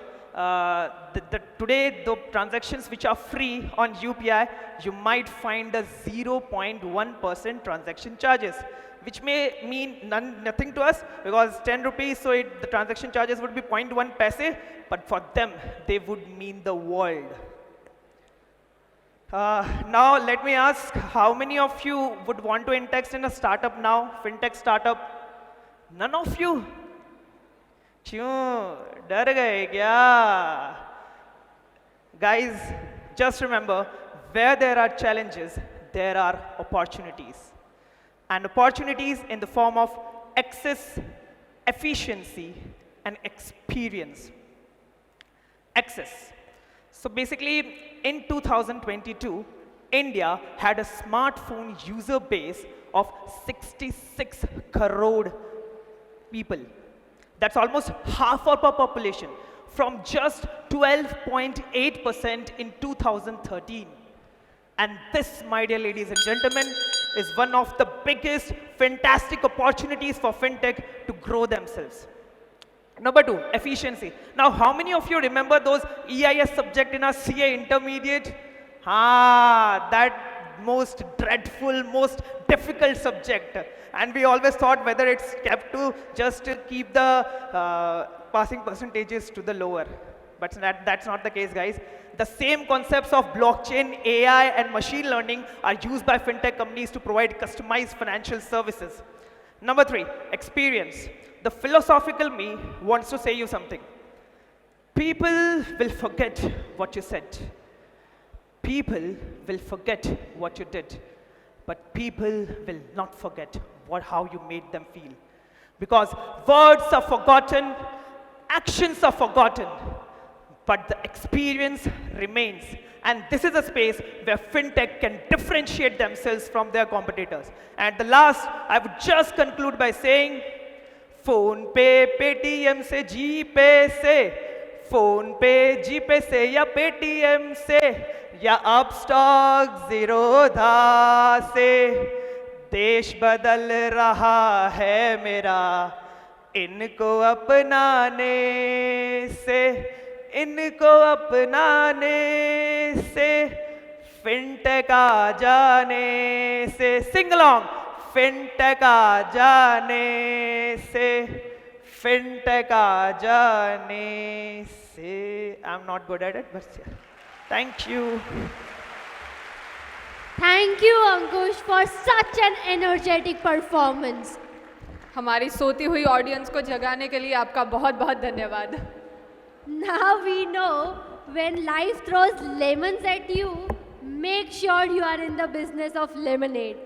today the transactions which are free on UPI, you might find a 0.1% transaction charges, which may mean nothing to us because 10 rupees, so the transaction charges would be 0.1 paise, but for them, they would mean the world. Now let me ask, how many of you would want to invest in a startup now, fintech startup? None of you? क्यों डर गए क्या? Guys, just remember, where there are challenges, there are opportunities. And opportunities in the form of access, efficiency, and experience. Access. So basically, in 2022, India had a smartphone user base of 66 crore people. That's almost half of our population, from just 12.8% in 2013. And this, my dear ladies and gentlemen, is one of the biggest, fantastic opportunities for fintech to grow themselves. Number 2, efficiency. Now, how many of you remember those EIS subject in our CA intermediate? That most dreadful, most difficult subject. And we always thought whether it's kept to just to keep the passing percentages to the lower. But that's not the case, guys. The same concepts of blockchain, AI, and machine learning are used by fintech companies to provide customized financial services. Number 3, experience. The philosophical me wants to say you something. People will forget what you said. People will forget what you did. But people will not forget how you made them feel. Because words are forgotten, actions are forgotten, but the experience remains. And this is a space where fintech can differentiate themselves from their competitors. And the last, I would just conclude by saying, phone पे Paytm से जीपे से, phone पे जीपे से या Paytm से, या अब stock Zerodha से, देश बदल रहा है मेरा इनको अपनाने से, इनको अपनाने से, फिनटेक आ जाने से, सिंग अलोंग, फिनटेक आ जाने से, फिनटेक आ जाने से. I'm not good at it, but yeah. Thank you. Thank you, Ankush, for such an energetic performance. हमारी सोती हुई ऑडियंस को जगाने के लिए आपका बहुत बहुत धन्यवाद. Now we know when life throws lemons at you, make sure you are in the business of lemonade.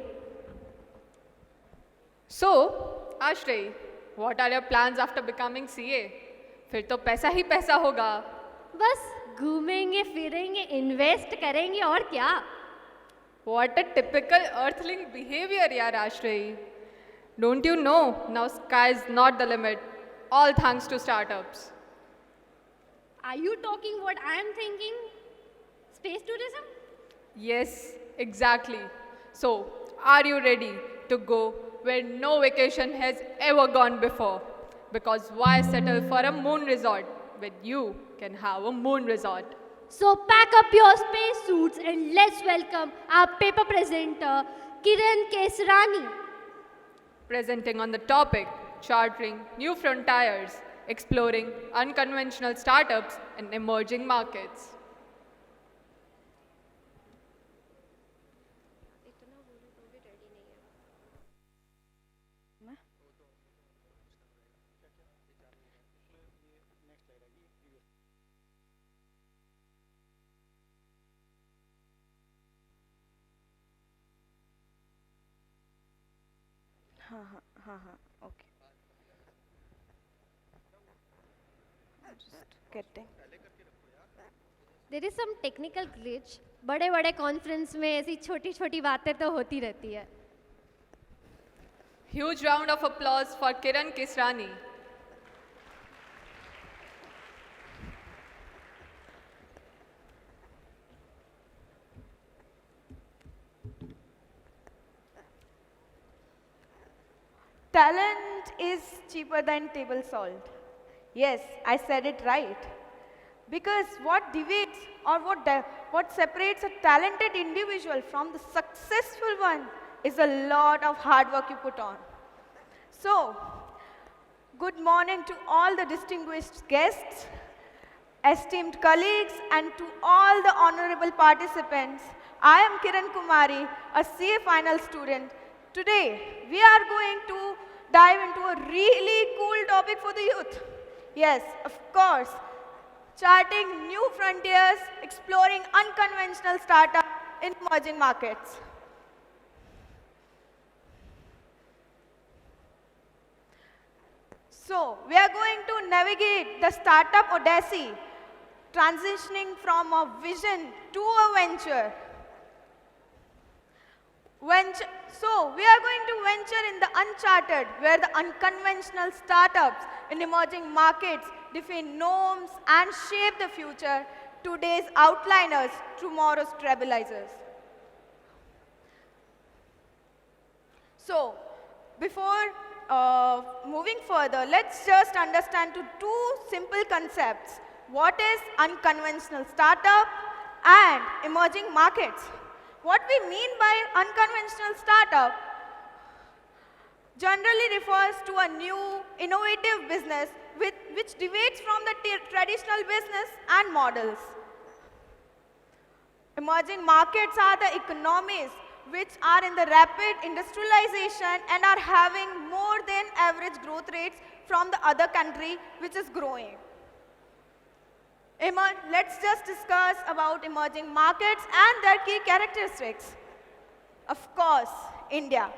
So, Ashray, what are your plans after becoming CA? फिर तो पैसा ही पैसा होगा. बस घूमेंगे फिरेंगे इन्वेस्ट करेंगे और क्या. What a typical earthling behavior, yaar Ashray. Don't you know, now sky is not the limit, all thanks to startups. Are you talking what I am thinking? Space tourism? Yes, exactly. So, are you ready to go where no vacation has ever gone before? Because why settle for a moon resort when you can have a moon resort? So pack up your space suits and let's welcome our paper presenter, Kiran Kesrani. Presenting on the topic, charting new frontiers, exploring unconventional startups and emerging markets. Okay. Just getting. There is some technical glitch. बड़े बड़े conference में ऐसी छोटी छोटी बातें तो होती रहती है. Huge round of applause for Kiran Kesrani. Talent is cheaper than table salt. Yes, I said it right. Because what divides or what separates a talented individual from the successful one is a lot of hard work you put on. So, good morning to all the distinguished guests, esteemed colleagues, and to all the honorable participants. I am Kiran Kumari, a CA final student. Today, we are going to dive into a really cool topic for the youth. Yes, of course, charting new frontiers, exploring unconventional startups in emerging markets. So, we are going to navigate the startup odyssey, transitioning from a vision to a venture. So, we are going to venture in the uncharted, where the unconventional startups in emerging markets define norms and shape the future, today's outliners, tomorrow's trailblazers. So, before moving further, let's just understand two simple concepts. What is unconventional startup and emerging markets? What we mean by unconventional startup generally refers to a new, innovative business which deviates from the traditional business and models. Emerging markets are the economies which are in the rapid industrialization and are having more than average growth rates from the other country which is growing. Let's just discuss about emerging markets and their key characteristics. Of course, India.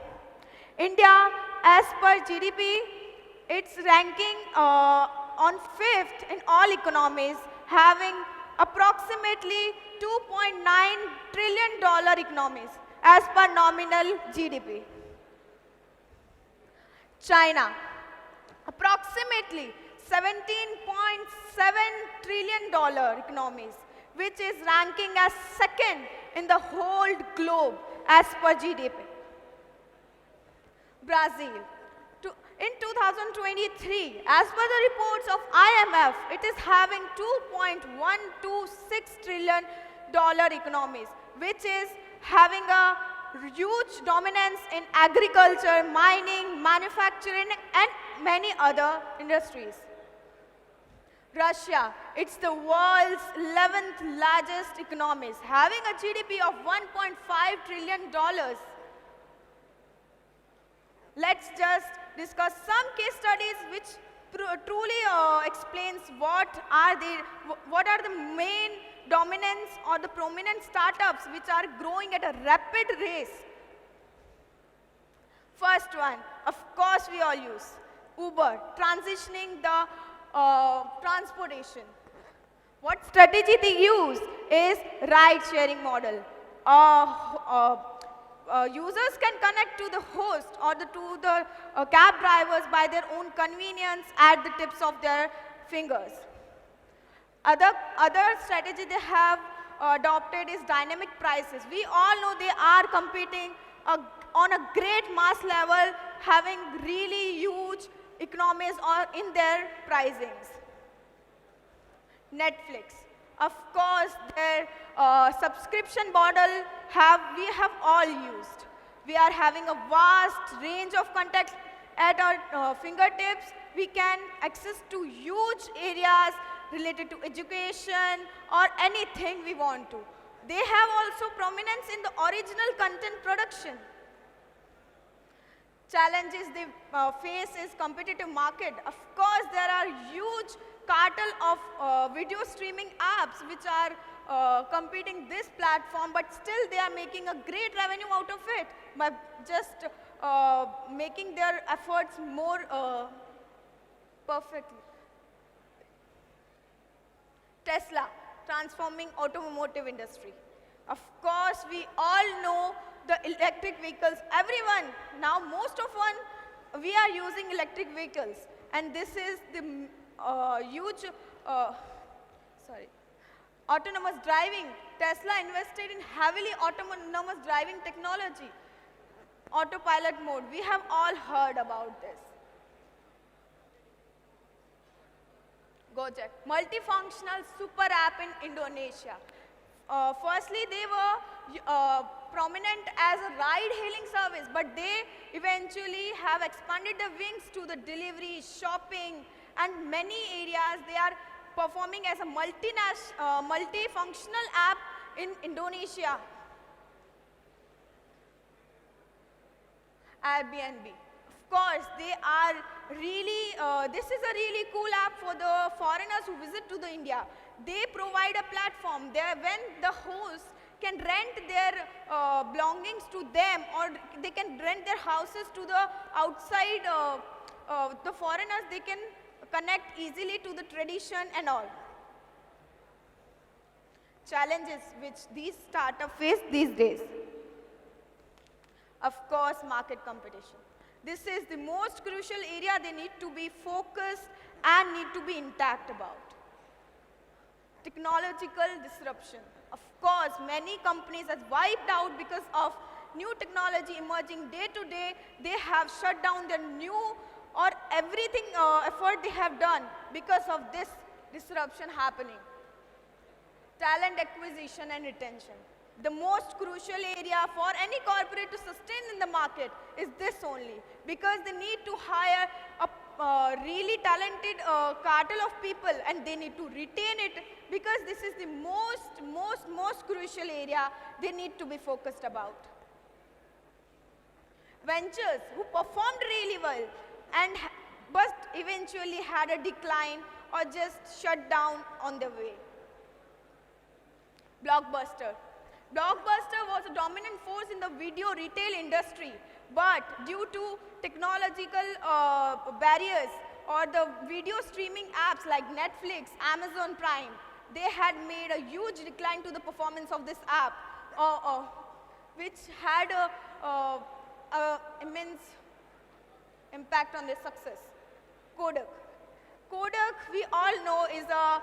India, as per GDP, its ranking on 5th in all economies, having approximately $2.9 trillion economies as per nominal GDP. China, approximately $17.7 trillion economies, which is ranking as second in the whole globe as per GDP. Brazil, in 2023, as per the reports of IMF, it is having $2.126 trillion economies, which is having a huge dominance in agriculture, mining, manufacturing, and many other industries. Russia, it's the world's 11th largest economy, having a GDP of $1.5 trillion. Let's just discuss some case studies which truly explains what are the main dominance or the prominent startups which are growing at a rapid race. First one, of course we all use Uber, transitioning the transportation. What strategy they use is ride-sharing model. Users can connect to the host or to the cab drivers by their own convenience at the tips of their fingers. Other strategy they have adopted is dynamic prices. We all know they are competing on a great mass level, having really huge economies in their pricings. Netflix, of course, their subscription model we have all used. We are having a vast range of content at our fingertips. We can access to huge areas related to education or anything we want to. They have also prominence in the original content production. Challenges they face is competitive market. Of course, there are huge cartel of video streaming apps which are competing this platform, but still they are making a great revenue out of it by just making their efforts more perfectly. Tesla, transforming automotive industry. Of course, we all know the electric vehicles. Everyone, now most of one, we are using electric vehicles. And this is the huge, autonomous driving. Tesla invested in heavily autonomous driving technology. Autopilot mode, we have all heard about this. Gojek, multifunctional super app in Indonesia. Firstly, they were prominent as a ride-hailing service, but they eventually have expanded their wings to the delivery, shopping, and many areas. They are performing as a multifunctional app in Indonesia. Airbnb. Of course, they are really, this is a really cool app for the foreigners who visit to the India. They provide a platform there when the host can rent their belongings to them, or they can rent their houses to the outside, the foreigners, they can connect easily to the tradition and all. Challenges which these startups face these days. Of course, market competition. This is the most crucial area they need to be focused and need to be intact about. Technological disruption. Of course, many companies have wiped out because of new technology emerging day to day. They have shut down their new or everything effort they have done because of this disruption happening. Talent acquisition and retention. The most crucial area for any corporate to sustain in the market is this only, because they need to hire a really talented cartel of people, and they need to retain it, because this is the most crucial area they need to be focused about. Ventures who performed really well and but eventually had a decline or just shut down on their way. Blockbuster. Blockbuster was a dominant force in the video retail industry, but due to technological barriers or the video streaming apps like Netflix, Amazon Prime, they had made a huge decline to the performance of this app, which had a immense impact on their success. Kodak. Kodak, we all know, is a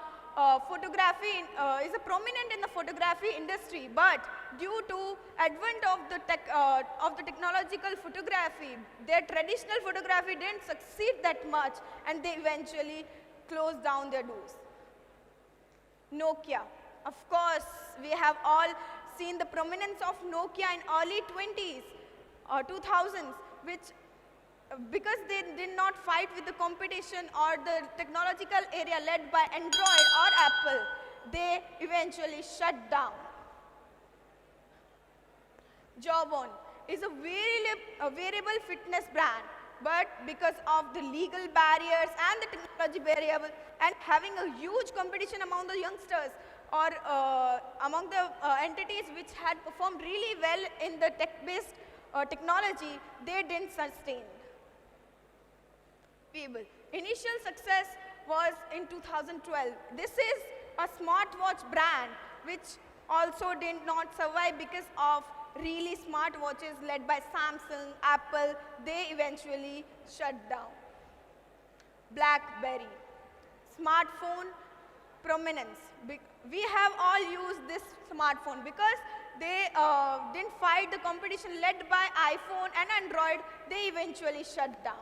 prominent in the photography industry, but due to advent of the technological photography, their traditional photography didn't succeed that much, and they eventually closed down their doors. Nokia. Of course, we have all seen the prominence of Nokia in early 20s or 2000s, which because they did not fight with the competition or the technological area led by Android or Apple, they eventually shut down. Jawbone is a wearable fitness brand, but because of the legal barriers and the technology barrier and having a huge competition among the youngsters or among the entities which had performed really well in the tech-based technology, they didn't sustain. Initial success was in 2012. This is a smartwatch brand which also did not survive because of really smartwatches led by Samsung, Apple. They eventually shut down. BlackBerry. Smartphone prominence. We have all used this smartphone because they didn't fight the competition led by iPhone and Android. They eventually shut down.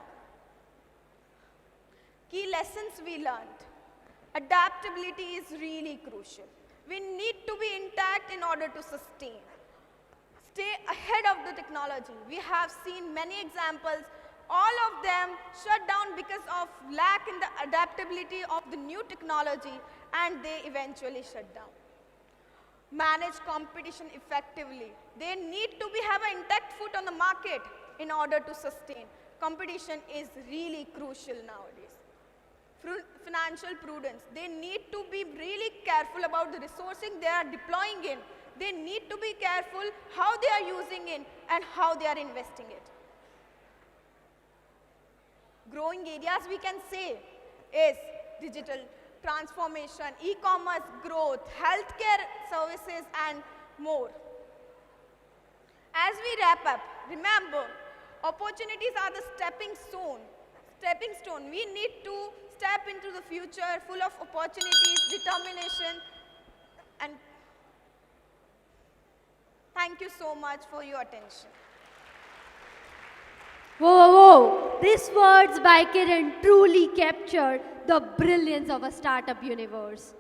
Key lessons we learned. Adaptability is really crucial. We need to be intact in order to sustain. Stay ahead of the technology. We have seen many examples. All of them shut down because of lack in the adaptability of the new technology, and they eventually shut down. Manage competition effectively. They need to have an intact foot on the market in order to sustain. Competition is really crucial nowadays. Financial prudence. They need to be really careful about the resourcing they are deploying in. They need to be careful how they are using it and how they are investing it. Growing areas we can say is digital transformation, e-commerce growth, healthcare services, and more. As we wrap up, remember, opportunities are the stepping stone. We need to step into the future full of opportunities, determination, and thank you so much for your attention. Whoa. These words by Kiran truly capture the brilliance of a startup universe.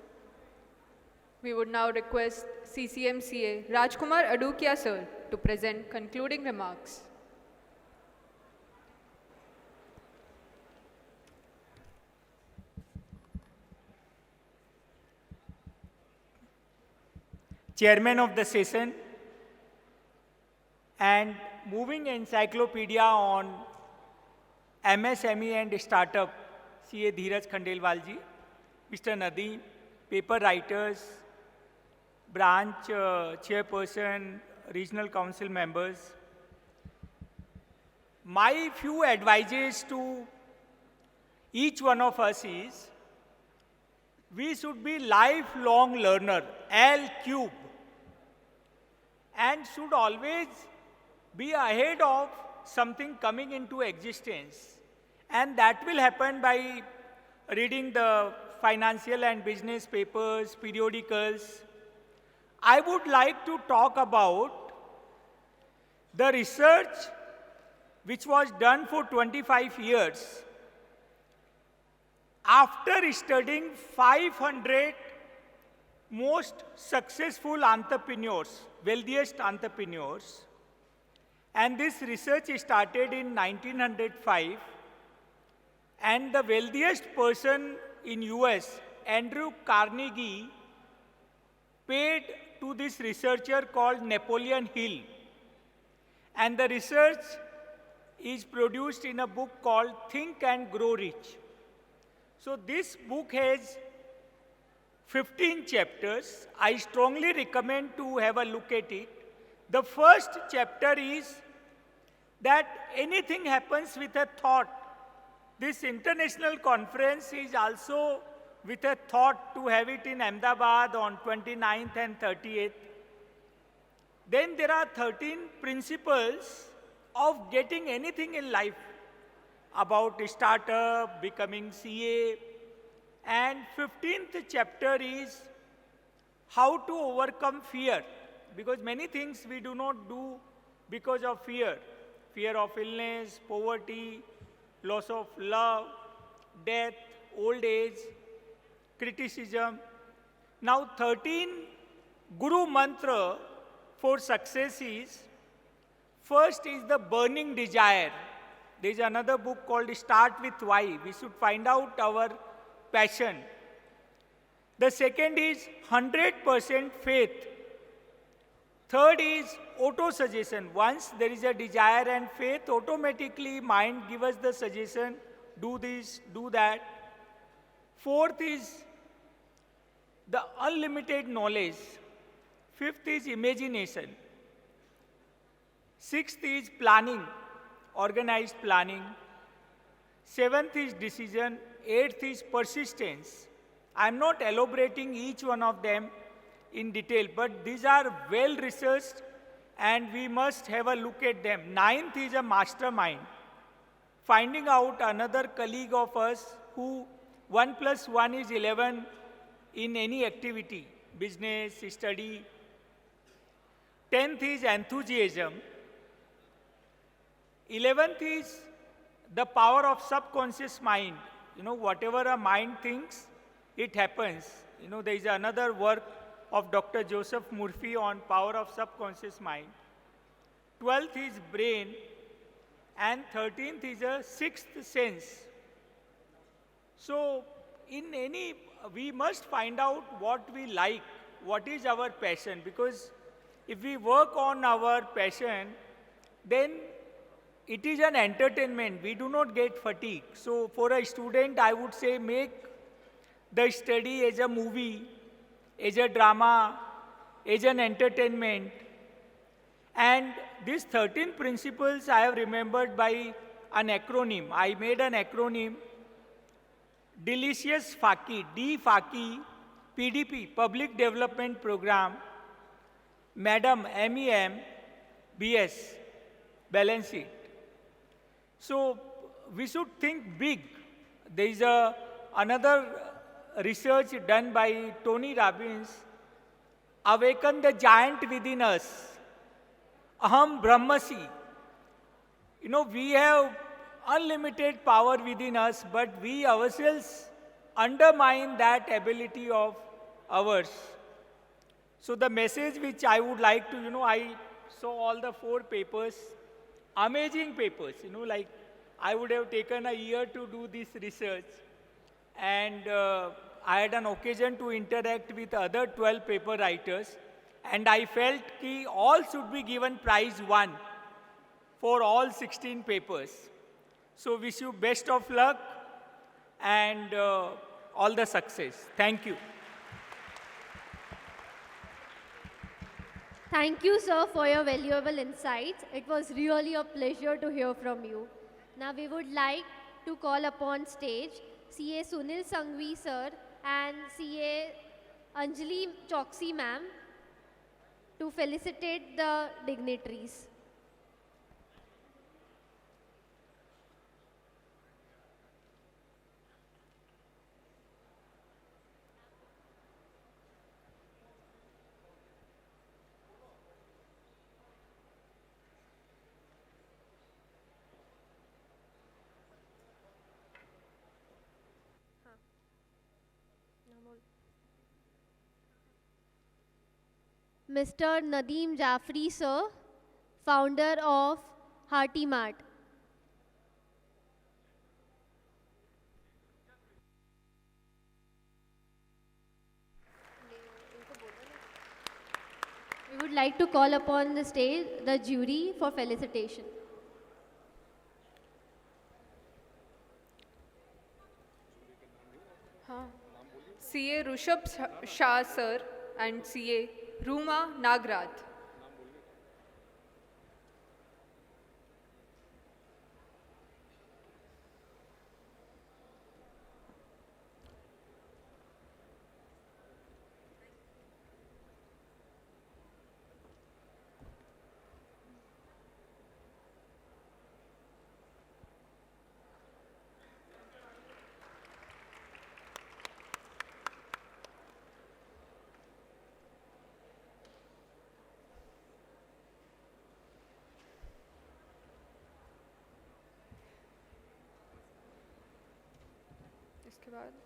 We would now request CCMCA Rajkumar Adukia sir to present concluding remarks. Chairman of the session and moving encyclopedia on MSME and startup, CA Dheeraj Khandelwal ji, Mr. Nadeem, paper writers, branch chairperson, regional council members. My few advices to each one of us is, we should be lifelong learner, L cube, and should always be ahead of something coming into existence. And that will happen by reading the financial and business papers, periodicals. I would like to talk about the research which was done for 25 years. After studying 500 most successful entrepreneurs, wealthiest entrepreneurs, and this research started in 1905, and the wealthiest person in US, Andrew Carnegie, paid to this researcher called Napoleon Hill. And the research is produced in a book called Think and Grow Rich. So this book has 15 chapters. I strongly recommend to have a look at it. The first chapter is that anything happens with a thought. This international conference is also with a thought to have it in Ahmedabad on 29th and 30th. Then there are 13 principles of getting anything in life about a startup, becoming CA, and 15th chapter is how to overcome fear, because many things we do not do because of fear. Fear of illness, poverty, loss of love, death, old age, criticism. Now 13 Guru Mantra for success is, first is the burning desire. There is another book called Start with Why. We should find out our passion. The second is 100% faith. Third is auto-suggestion. Once there is a desire and faith, automatically mind gives us the suggestion, do this, do that. Fourth is the unlimited knowledge. Fifth is imagination. Sixth is planning, organized planning. Seventh is decision. Eighth is persistence. I am not elaborating each one of them in detail, but these are well researched and we must have a look at them. Ninth is a mastermind. Finding out another colleague of us who 1 + 1 is 11 in any activity, business, study. 10th is enthusiasm. 11th is the power of subconscious mind. You know, whatever a mind thinks, it happens. You know, there is another work of Dr. Joseph Murphy on power of subconscious mind. 12th is brain, and 13th is a sixth sense. So, we must find out what we like, what is our passion, because if we work on our passion, then it is an entertainment. We do not get fatigue. So, for a student, I would say make the study as a movie, as a drama, as an entertainment. And these 13 principles I have remembered by an acronym. I made an acronym, Delicious Faki, D Faki, PDP, Public Development Program, Madam MEM, BS, balance it. So we should think big. There is another research done by Tony Robbins, awaken the giant within us. Aham Brahmasi. You know, we have unlimited power within us, but we ourselves undermine that ability of ours. So the message which I would like to, I saw all the 4 papers, amazing papers, like I would have taken a year to do this research. And I had an occasion to interact with other 12 paper writers, and I felt that all should be given prize 1 for all 16 papers. So wish you best of luck and all the success. Thank you. Thank you, sir, for your valuable insights. It was really a pleasure to hear from you. Now we would like to call upon stage CA Sunil Sanghvi, sir, and CA Anjali Choksi, ma'am, to felicitate the dignitaries. Mr. Nadeem Jaffrey, sir, founder of Hearty Mart. We would like to call upon the stage the jury for felicitation. CA Rushabh Shah, sir, and CA Ruma Nagraj.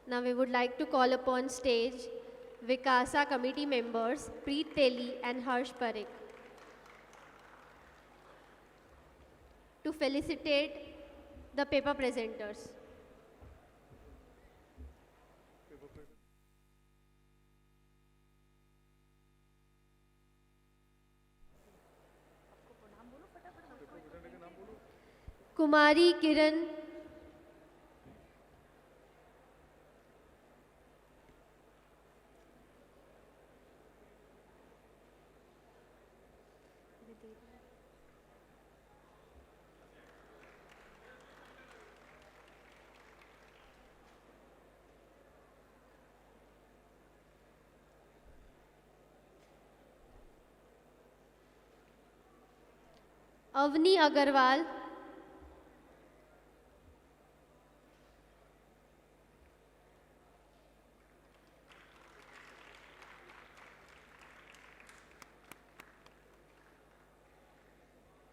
Now we would like to call upon stage WICASA committee members Preet Teli and Harsh Parekh to felicitate the paper presenters. Kumari Kiran, Avni Agarwal,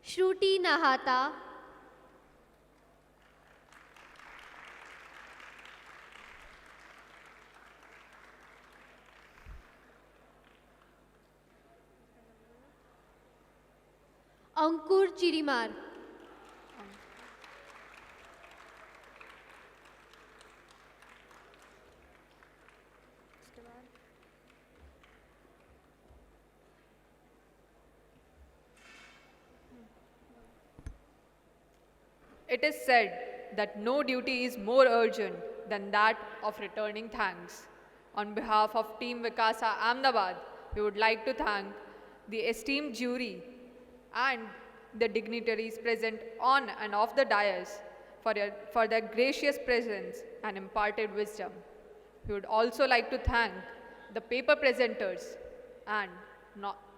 Shruti Nahata, Ankur Chirimar, It is said that no duty is more urgent than that of returning thanks. On behalf of Team Vikasa Ahmedabad, we would like to thank the esteemed jury and the dignitaries present on and off the dais for their gracious presence and imparted wisdom. We would also like to thank the paper presenters and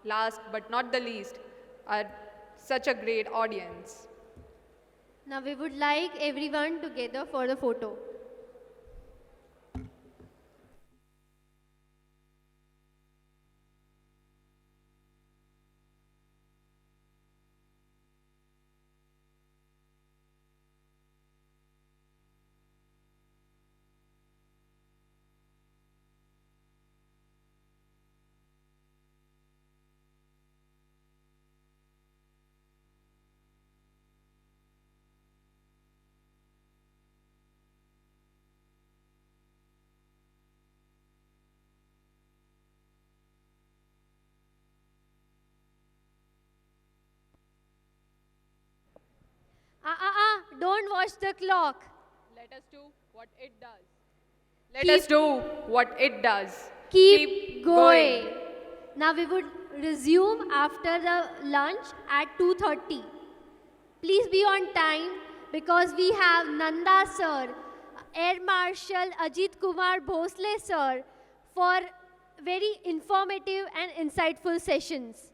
last but not the least, are such a great audience. Now we would like everyone together for the photo. Don't watch the clock. Let us do what it does. Let us do what it does. Keep going. Now we would resume after the lunch at 2:30. Please be on time because we have Nanda sir, Air Marshal Ajit Kumar Bhosle sir for very informative and insightful sessions.